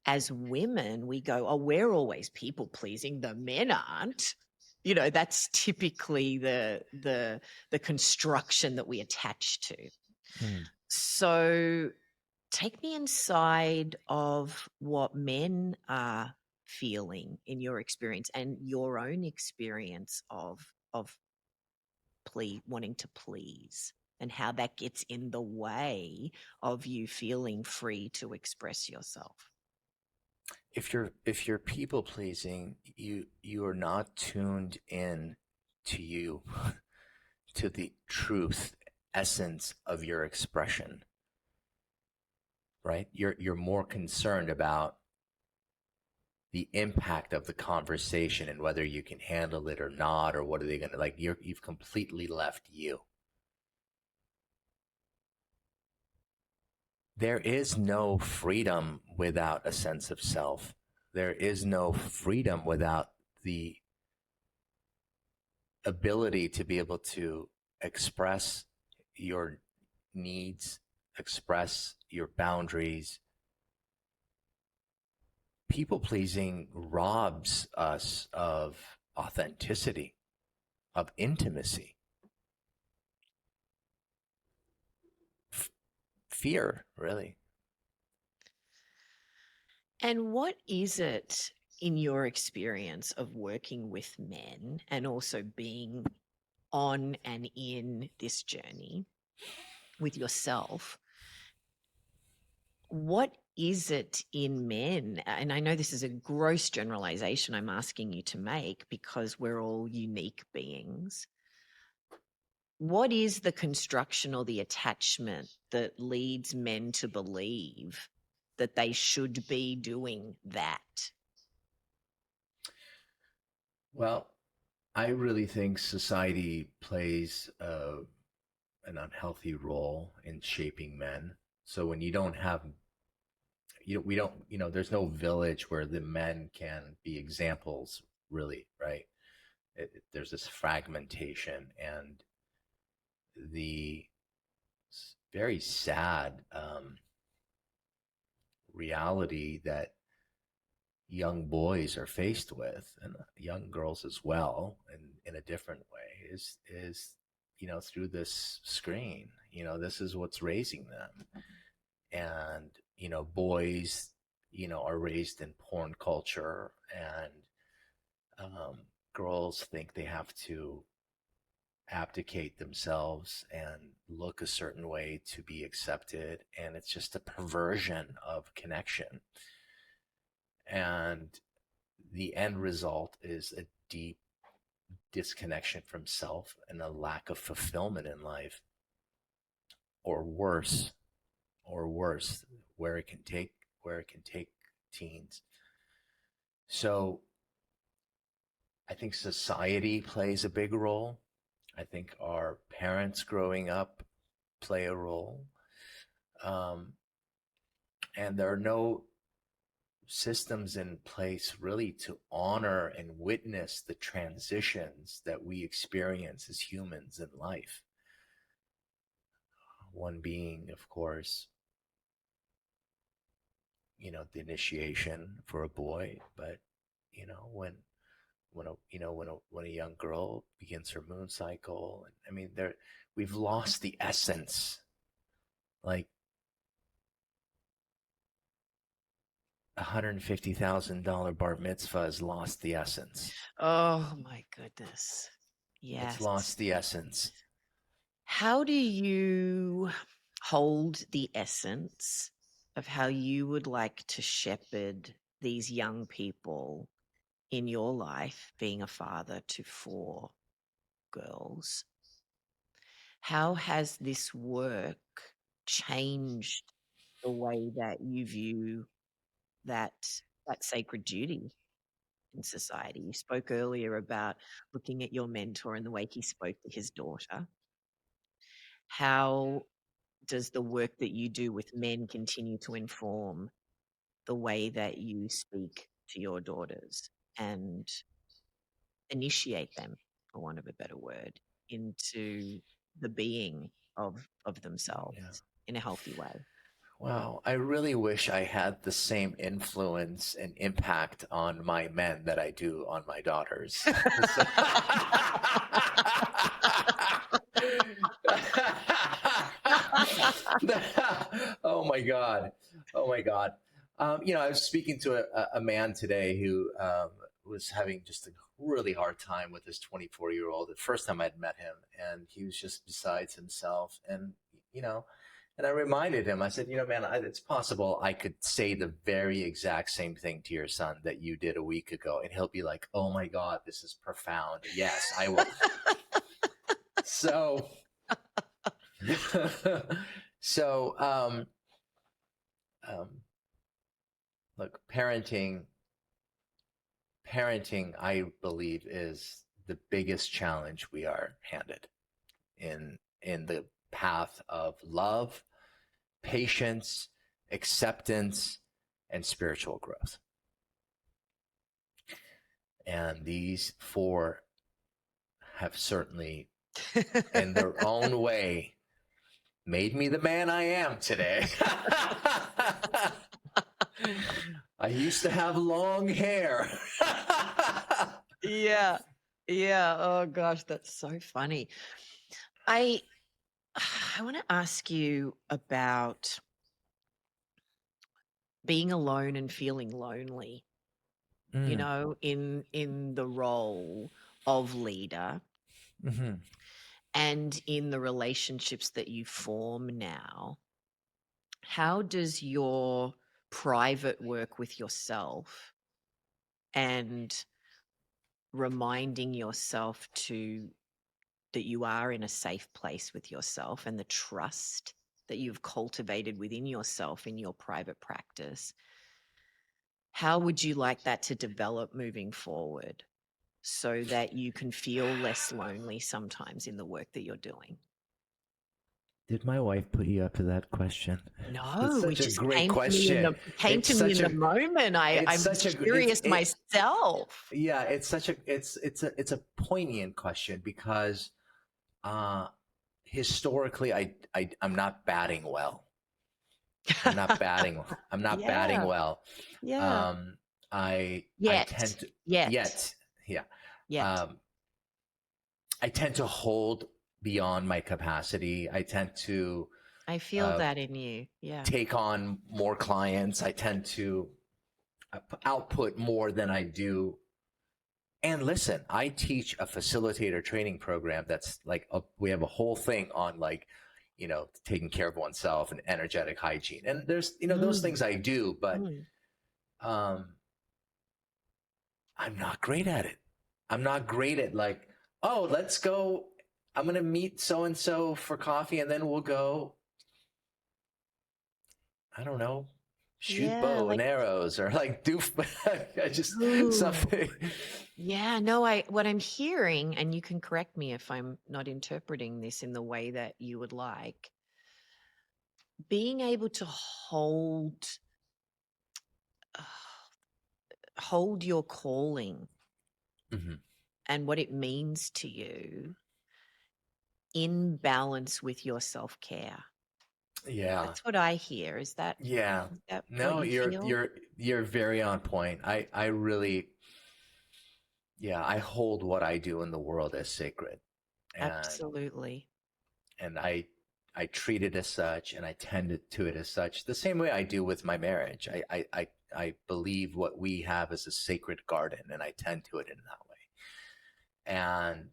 as women, we go, oh, we're always people pleasing. The men aren't. That's typically the construction that we attach to. Mm. So take me inside of what men are feeling in your experience and your own experience of wanting to please, and how that gets in the way of you feeling free to express yourself. If you're people pleasing, you are not tuned in to you, to the truth essence of your expression, right? You're more concerned about the impact of the conversation and whether you can handle it or not, or what are they going to like. You've completely left you. There is no freedom without a sense of self. There is no freedom without the ability to be able to express your needs, express your boundaries. People pleasing robs us of authenticity, of intimacy, fear, really. And what is it in your experience of working with men and also being on and in this journey with yourself? What is it in men? And I know this is a gross generalization I'm asking you to make because we're all unique beings. What is the construction or the attachment that leads men to believe that they should be doing that? Well, I really think society plays an unhealthy role in shaping men. So when you don't have, we don't, there's no village where the men can be examples, really, right? There's this fragmentation and the very sad reality that young boys are faced with, and young girls as well, and in a different way, is through this screen. This is what's raising them. And boys are raised in porn culture, and girls think they have to abdicate themselves and look a certain way to be accepted, and it's just a perversion of connection. And the end result is a deep disconnection from self and a lack of fulfillment in life, or worse, where it can take teens. So I think society plays a big role. I think our parents growing up play a role. And there are no systems in place really to honor and witness the transitions that we experience as humans in life. One being, of course, the initiation for a boy, but when a young girl begins her moon cycle, and I mean, we've lost the essence. Like $150,000 bar mitzvah has lost the essence. Oh my goodness. It's Yes. lost the essence. How do you hold the essence of how you would like to shepherd these young people in your life, being a father to 4 girls? How has this work changed the way that you view that sacred duty in society? You spoke earlier about looking at your mentor and the way he spoke to his daughter. How does the work that you do with men continue to inform the way that you speak to your daughters and initiate them, for want of a better word, into the being of Yeah. themselves in a healthy way? Wow, I really wish I had the same influence and impact on my men that I do on my daughters. Oh my God. Oh my God. I was speaking to a man today who was having just a really hard time with his 24-year-old. The first time I'd met him, and he was just besides himself. And I reminded him, I said, man, it's possible I could say the very exact same thing to your son that you did a week ago. And he'll be like, oh my God, this is profound. Yes, I will. So, so, look, parenting, I believe, is the biggest challenge we are handed in the path of love, patience, acceptance, and spiritual growth. And these four have certainly, in their own way, made me the man I am today. I used to have long hair. Yeah. Yeah. Oh gosh, that's so funny. I want to ask you about being alone and feeling lonely, in the role of leader Mm-hmm. and in the relationships that you form now. How does your private work with yourself and reminding yourself that you are in a safe place with yourself and the trust that you've cultivated within yourself in your private practice, how would you like that to develop moving forward so that you can feel less lonely sometimes in the work that you're doing? Did my wife put you up to that question? It's No, it such a just great came to me in question. the moment. It's I'm such a, curious myself. yeah, it's a poignant question because, historically, I'm not batting well. I'm not batting. I'm not batting Yeah, well. yeah. I tend to Yet, yeah. yet. Um, I tend to hold beyond my capacity. I tend to I feel uh, that in you. Yeah. take on more clients. I tend to output more than I do. And listen, I teach a facilitator training program that's like we have a whole thing on taking care of oneself and energetic hygiene. And there's those Mm, things I do, but mm. um, I'm not great at it. I'm not great at oh, let's go. I'm going to meet so and so for coffee, and then we'll go, I don't know, shoot Yeah, bow and like, arrows or do I just ooh. something. Yeah, no, what I'm hearing, and you can correct me if I'm not interpreting this in the way that you would like, being able to uh, hold your calling Hmm. and what it means to you in balance with your self-care. Yeah. That's what I hear. Yeah. Is that what No, you feel? you're very on point. I really, yeah, I hold what I do in the world as sacred, and Absolutely. I treat it as such, and I tend to it as such, the same way I do with my marriage. I believe what we have is a sacred garden, and I tend to it in that way. And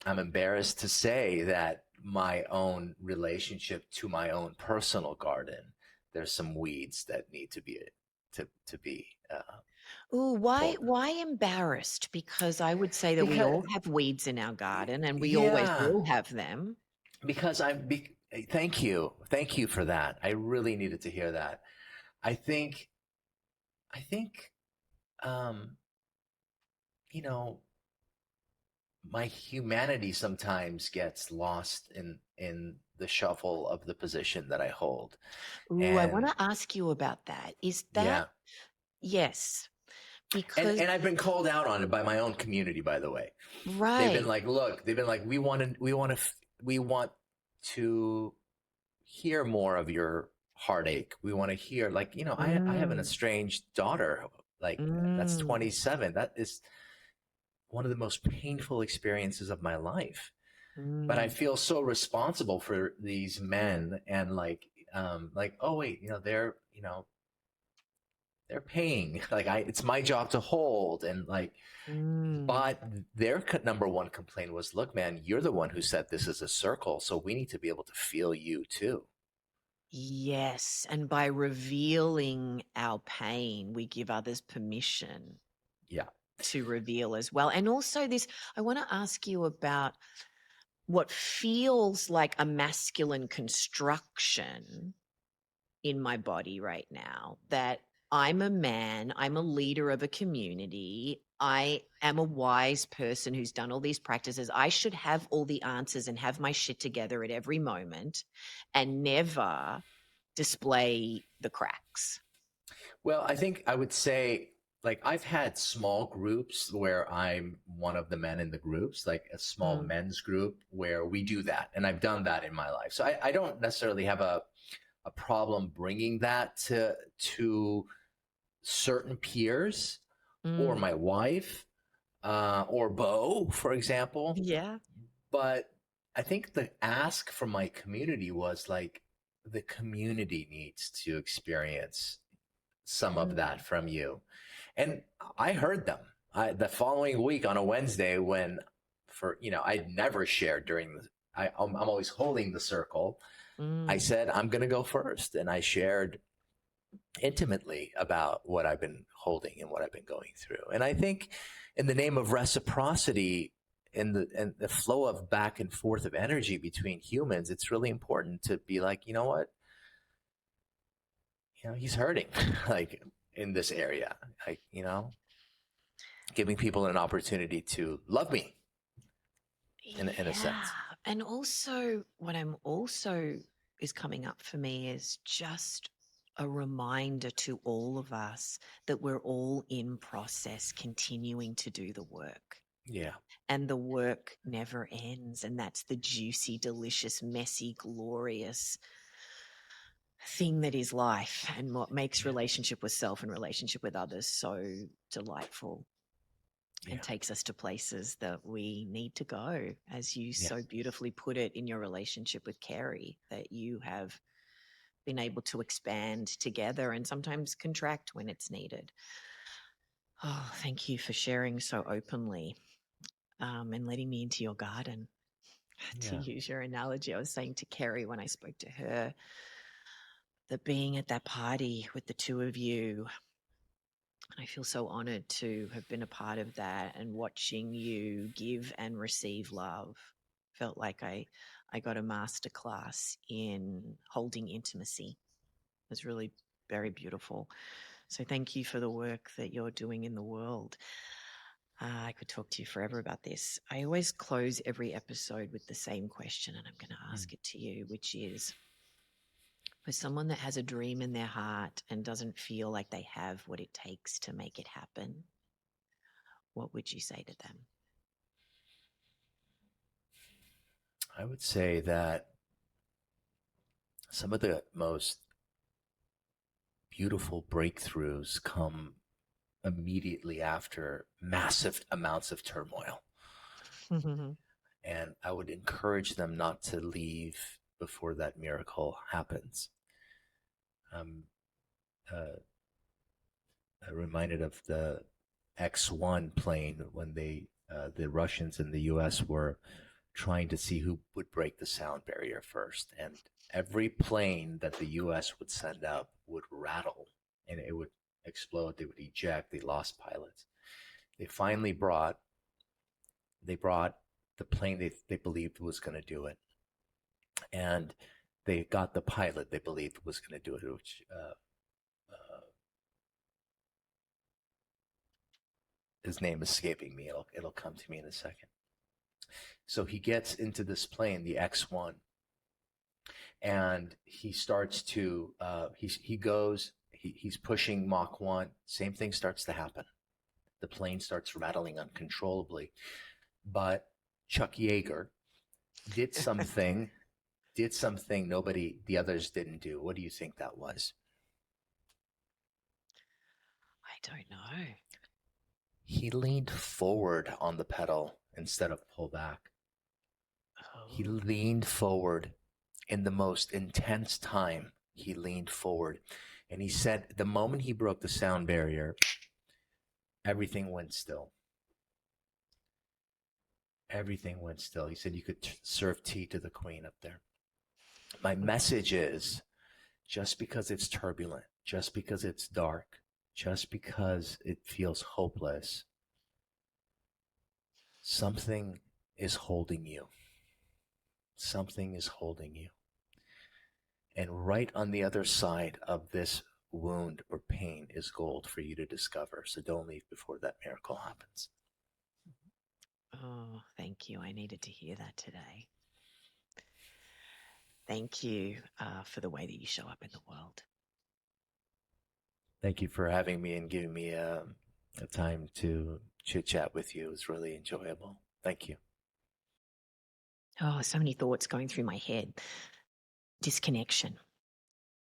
I'm embarrassed to say that my own relationship to my own personal garden, there's some weeds that need to be Ooh, pulled. why embarrassed? Because I would say that we Because all have weeds in our garden and we always yeah, will have them. because thank you for that. I really needed to hear that. I think I think um, you know my humanity sometimes gets lost in the shuffle of the position that I hold, Ooh, I want and to ask you about that. Is that, yeah. yes, And because, and I've been called out on it by my own community, by the way. They've been right. like, look, they've been like, we want to hear more of your heartache. We want to hear, like, I have an Mm, estranged daughter, like, that's mm, 27. That is one of the most painful experiences of my life. But I mm, feel so responsible for these men, and oh wait, they're paying. Like, it's my job to hold, and like, mm. but their number one complaint was, look, man, you're the one who said this is a circle, so we need to be able to feel you too. Yes. And by revealing our pain, we give others permission Yeah. to reveal as well. And also, this, I want to ask you about what feels like a masculine construction in my body right now, that I'm a man, I'm a leader of a community, I am a wise person who's done all these practices. I should have all the answers and have my shit together at every moment and never display the cracks. Well, I think I would say, like, I've had small groups where I'm one of the men in the groups, like a small Mm, men's group where we do that. And I've done that in my life. So I don't necessarily have a problem bringing that to certain peers or mm. my wife, or Bo, for example. Yeah. But I think the ask from my community was like, the community needs to experience some of Mm. that from you. And I heard them. The following week on a Wednesday, when, I'd never shared during I'm always holding the circle. I Mm. said, I'm going to go first. And I shared intimately about what I've been holding and what I've been going through. And I think, in the name of reciprocity and the flow of back and forth of energy between humans, it's really important to be like, you know what, he's hurting, like, in this area, like, giving people an opportunity to love me in a Yeah. sense. And also, what I'm also is coming up for me is just a reminder to all of us that we're all in process, continuing to do the work. Yeah. And the work never ends. And that's the juicy, delicious, messy, glorious thing that is life, and what makes Yeah. relationship with self and relationship with others so delightful, and Yeah. takes us to places that we need to go, as you Yeah. so beautifully put it in your relationship with Carrie, that you have been able to expand together and sometimes contract when it's needed. Oh, thank you for sharing so openly, and letting me into your garden. To Yeah. use your analogy, I was saying to Carrie when I spoke to her that being at that party with the two of you, I feel so honored to have been a part of that, and watching you give and receive love felt like I got a master class in holding intimacy. It was really very beautiful. So thank you for the work that you're doing in the world. I could talk to you forever about this. I always close every episode with the same question, and I'm going to Mm. ask it to you, which is, for someone that has a dream in their heart and doesn't feel like they have what it takes to make it happen, what would you say to them? I would say that some of the most beautiful breakthroughs come immediately after massive amounts of turmoil. And I would encourage them not to leave before that miracle happens. I'm uh, reminded of the X-1 plane when the Russians and the U.S. were trying to see who would break the sound barrier first. And every plane that the U.S. would send up would rattle and it would explode. They would eject. They lost pilots. They finally brought the plane they believed was going to do it. And they got the pilot they believed was going to do it, which his name is escaping me. It'll come to me in a second. So he gets into this plane, the X-1, and he starts to he's pushing Mach 1. Same thing starts to happen. The plane starts rattling uncontrollably. But Chuck Yeager did something did something the others didn't do. What do you think that was? I don't know. He leaned forward on the pedal instead of pull back. He Oh, leaned forward in the most intense time. He leaned forward. And he said the moment he broke the sound barrier, everything went still. Everything went still. He said you could serve tea to the queen up there. My message is, just because it's turbulent, just because it's dark, just because it feels hopeless, something is holding you. Something is holding you. And right on the other side of this wound or pain is gold for you to discover. So don't leave before that miracle happens. oh, thank you. I needed to hear that today. Thank you for the way that you show up in the world. Thank you for having me and giving me a time to chit chat with you. It was really enjoyable. Thank you. Oh, so many thoughts going through my head. Disconnection,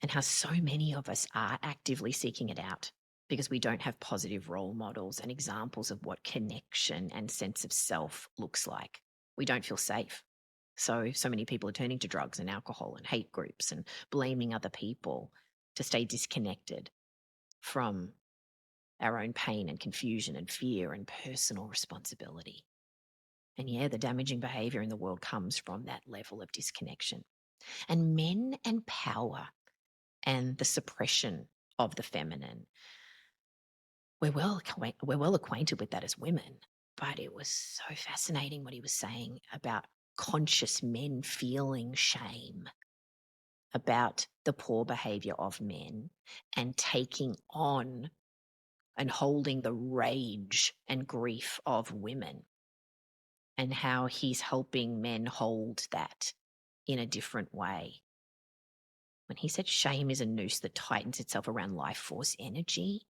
and how so many of us are actively seeking it out because we don't have positive role models and examples of what connection and sense of self looks like. We don't feel safe. So many people are turning to drugs and alcohol and hate groups and blaming other people to stay disconnected from our own pain and confusion and fear and personal responsibility. And yeah, the damaging behavior in the world comes from that level of disconnection. And men and power and the suppression of the feminine, we're well acquainted with that as women. But it was so fascinating what he was saying about conscious men feeling shame about the poor behavior of men and taking on and holding the rage and grief of women, and how he's helping men hold that in a different way. When he said shame is a noose that tightens itself around life force energy,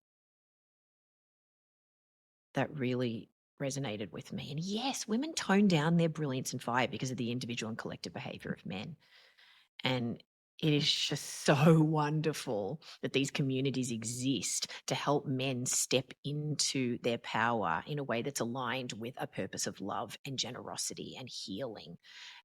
that really resonated with me. And yes, women tone down their brilliance and fire because of the individual and collective behavior of men. And it is just so wonderful that these communities exist to help men step into their power in a way that's aligned with a purpose of love and generosity and healing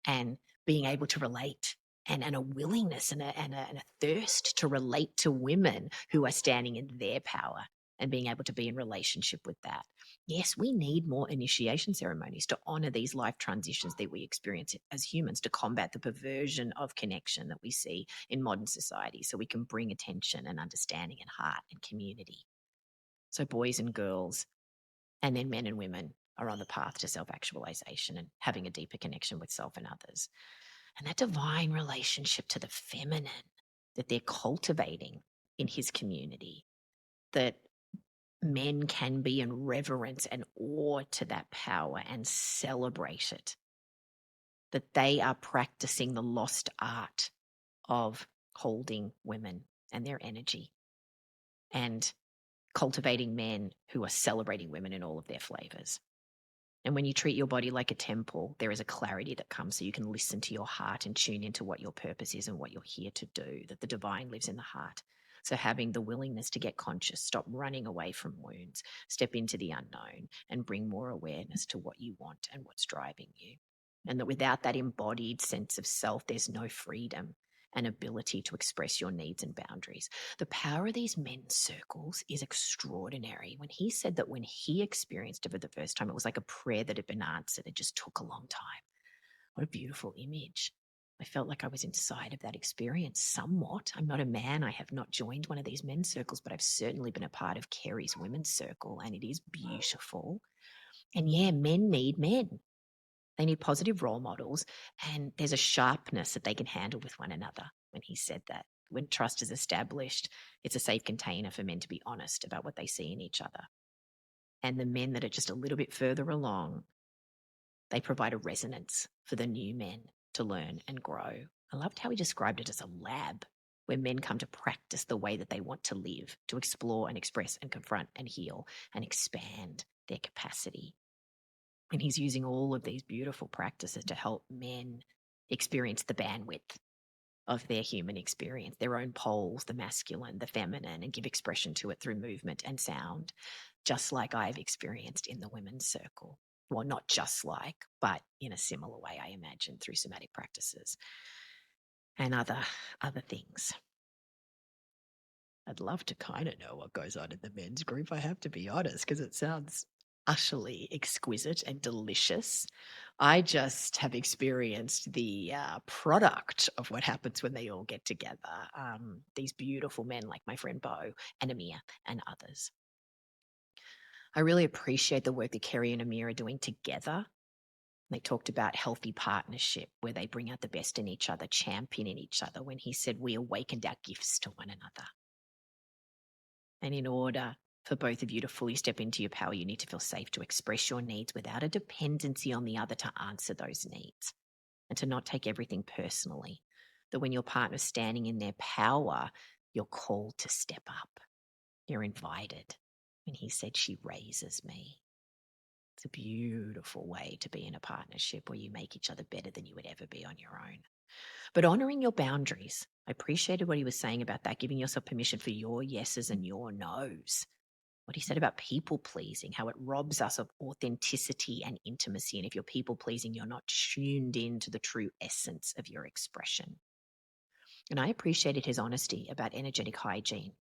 and being able to relate, and a willingness and a thirst to relate to women who are standing in their power and being able to be in relationship with that. Yes, we need more initiation ceremonies to honor these life transitions that we experience as humans, to combat the perversion of connection that we see in modern society, so we can bring attention and understanding and heart and community. So boys and girls, and then men and women, are on the path to self-actualization and having a deeper connection with self and others. And that divine relationship to the feminine that they're cultivating in his community, that men can be in reverence and awe to that power and celebrate it, that they are practicing the lost art of holding women and their energy and cultivating men who are celebrating women in all of their flavors. And when you treat your body like a temple, there is a clarity that comes so you can listen to your heart and tune into what your purpose is and what you're here to do, that the divine lives in the heart. So having the willingness to get conscious, stop running away from wounds, step into the unknown and bring more awareness to what you want and what's driving you. And that without that embodied sense of self, there's no freedom and ability to express your needs and boundaries. The power of these men's circles is extraordinary. When he said that when he experienced it for the first time, it was like a prayer that had been answered. It just took a long time. What a beautiful image. I felt like I was inside of that experience somewhat. I'm not a man. I have not joined one of these men's circles, but I've certainly been a part of Kerry's women's circle, and it is beautiful. And yeah, men need men. They need positive role models, and there's a sharpness that they can handle with one another. When he said that, when trust is established, it's a safe container for men to be honest about what they see in each other. And the men that are just a little bit further along, they provide a resonance for the new men to learn and grow. I loved how he described it as a lab where men come to practice the way that they want to live, to explore and express and confront and heal and expand their capacity. And he's using all of these beautiful practices to help men experience the bandwidth of their human experience, their own poles, the masculine, the feminine, and give expression to it through movement and sound, just like I've experienced in the women's circle. Well, not just like, but in a similar way, I imagine, through somatic practices and other things. I'd love to kind of know what goes on in the men's group, I have to be honest, because it sounds utterly exquisite and delicious. I just have experienced the product of what happens when they all get together. These beautiful men like my friend Bo and Amir and others. I really appreciate the work that Kerry and Amir are doing together. They talked about healthy partnership where they bring out the best in each other, championing each other, when he said we awakened our gifts to one another. And in order for both of you to fully step into your power, you need to feel safe to express your needs without a dependency on the other to answer those needs, and to not take everything personally. That when your partner's standing in their power, you're called to step up. You're invited. And he said, she raises me. It's a beautiful way to be in a partnership where you make each other better than you would ever be on your own. But honoring your boundaries. I appreciated what he was saying about that, giving yourself permission for your yeses and your nos. What he said about people pleasing, how it robs us of authenticity and intimacy. And if you're people pleasing, you're not tuned into the true essence of your expression. And I appreciated his honesty about energetic hygiene.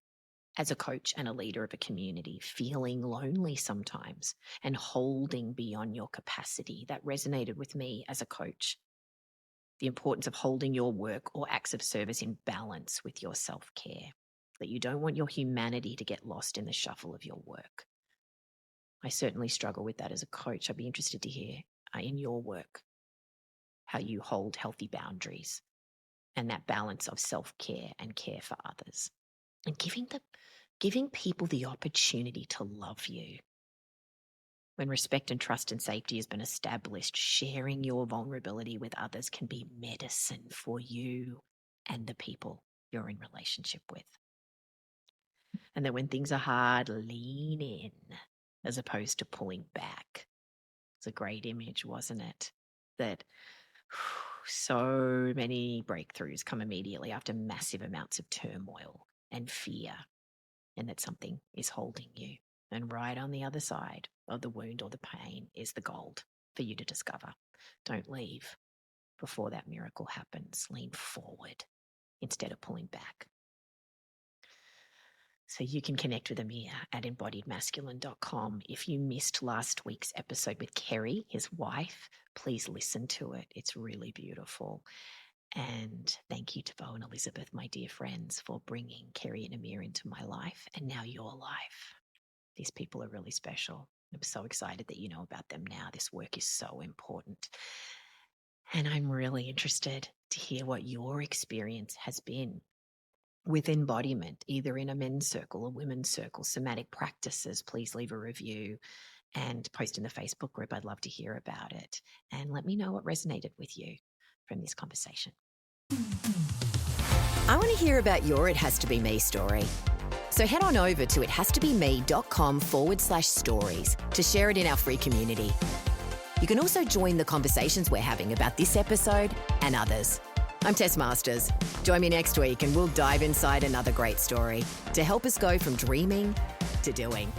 As a coach and a leader of a community, feeling lonely sometimes and holding beyond your capacity, that resonated with me as a coach. The importance of holding your work or acts of service in balance with your self-care, that you don't want your humanity to get lost in the shuffle of your work. I certainly struggle with that as a coach. I'd be interested to hear in your work how you hold healthy boundaries and that balance of self-care and care for others, and giving people the opportunity to love you. When respect and trust and safety has been established, sharing your vulnerability with others can be medicine for you and the people you're in relationship with. And that when things are hard, lean in as opposed to pulling back. It's a great image, wasn't it? That so many breakthroughs come immediately after massive amounts of turmoil and fear, and that something is holding you. And right on the other side of the wound or the pain is the gold for you to discover. Don't leave before that miracle happens. Lean forward instead of pulling back. So you can connect with Amir at embodiedmasculine.com. If you missed last week's episode with Kerry, his wife, please listen to it. It's really beautiful. And thank you to Bo and Elizabeth, my dear friends, for bringing Kerry and Amir into my life and now your life. These people are really special. I'm so excited that you know about them now. This work is so important. And I'm really interested to hear what your experience has been with embodiment, either in a men's circle or women's circle, somatic practices. Please leave a review and post in the Facebook group. I'd love to hear about it. And let me know what resonated with you from this conversation. I want to hear about your It Has to Be Me story. So head on over to ithastobeme.com/stories to share it in our free community. You can also join the conversations we're having about this episode and others. I'm Tess Masters. Join me next week and we'll dive inside another great story to help us go from dreaming to doing.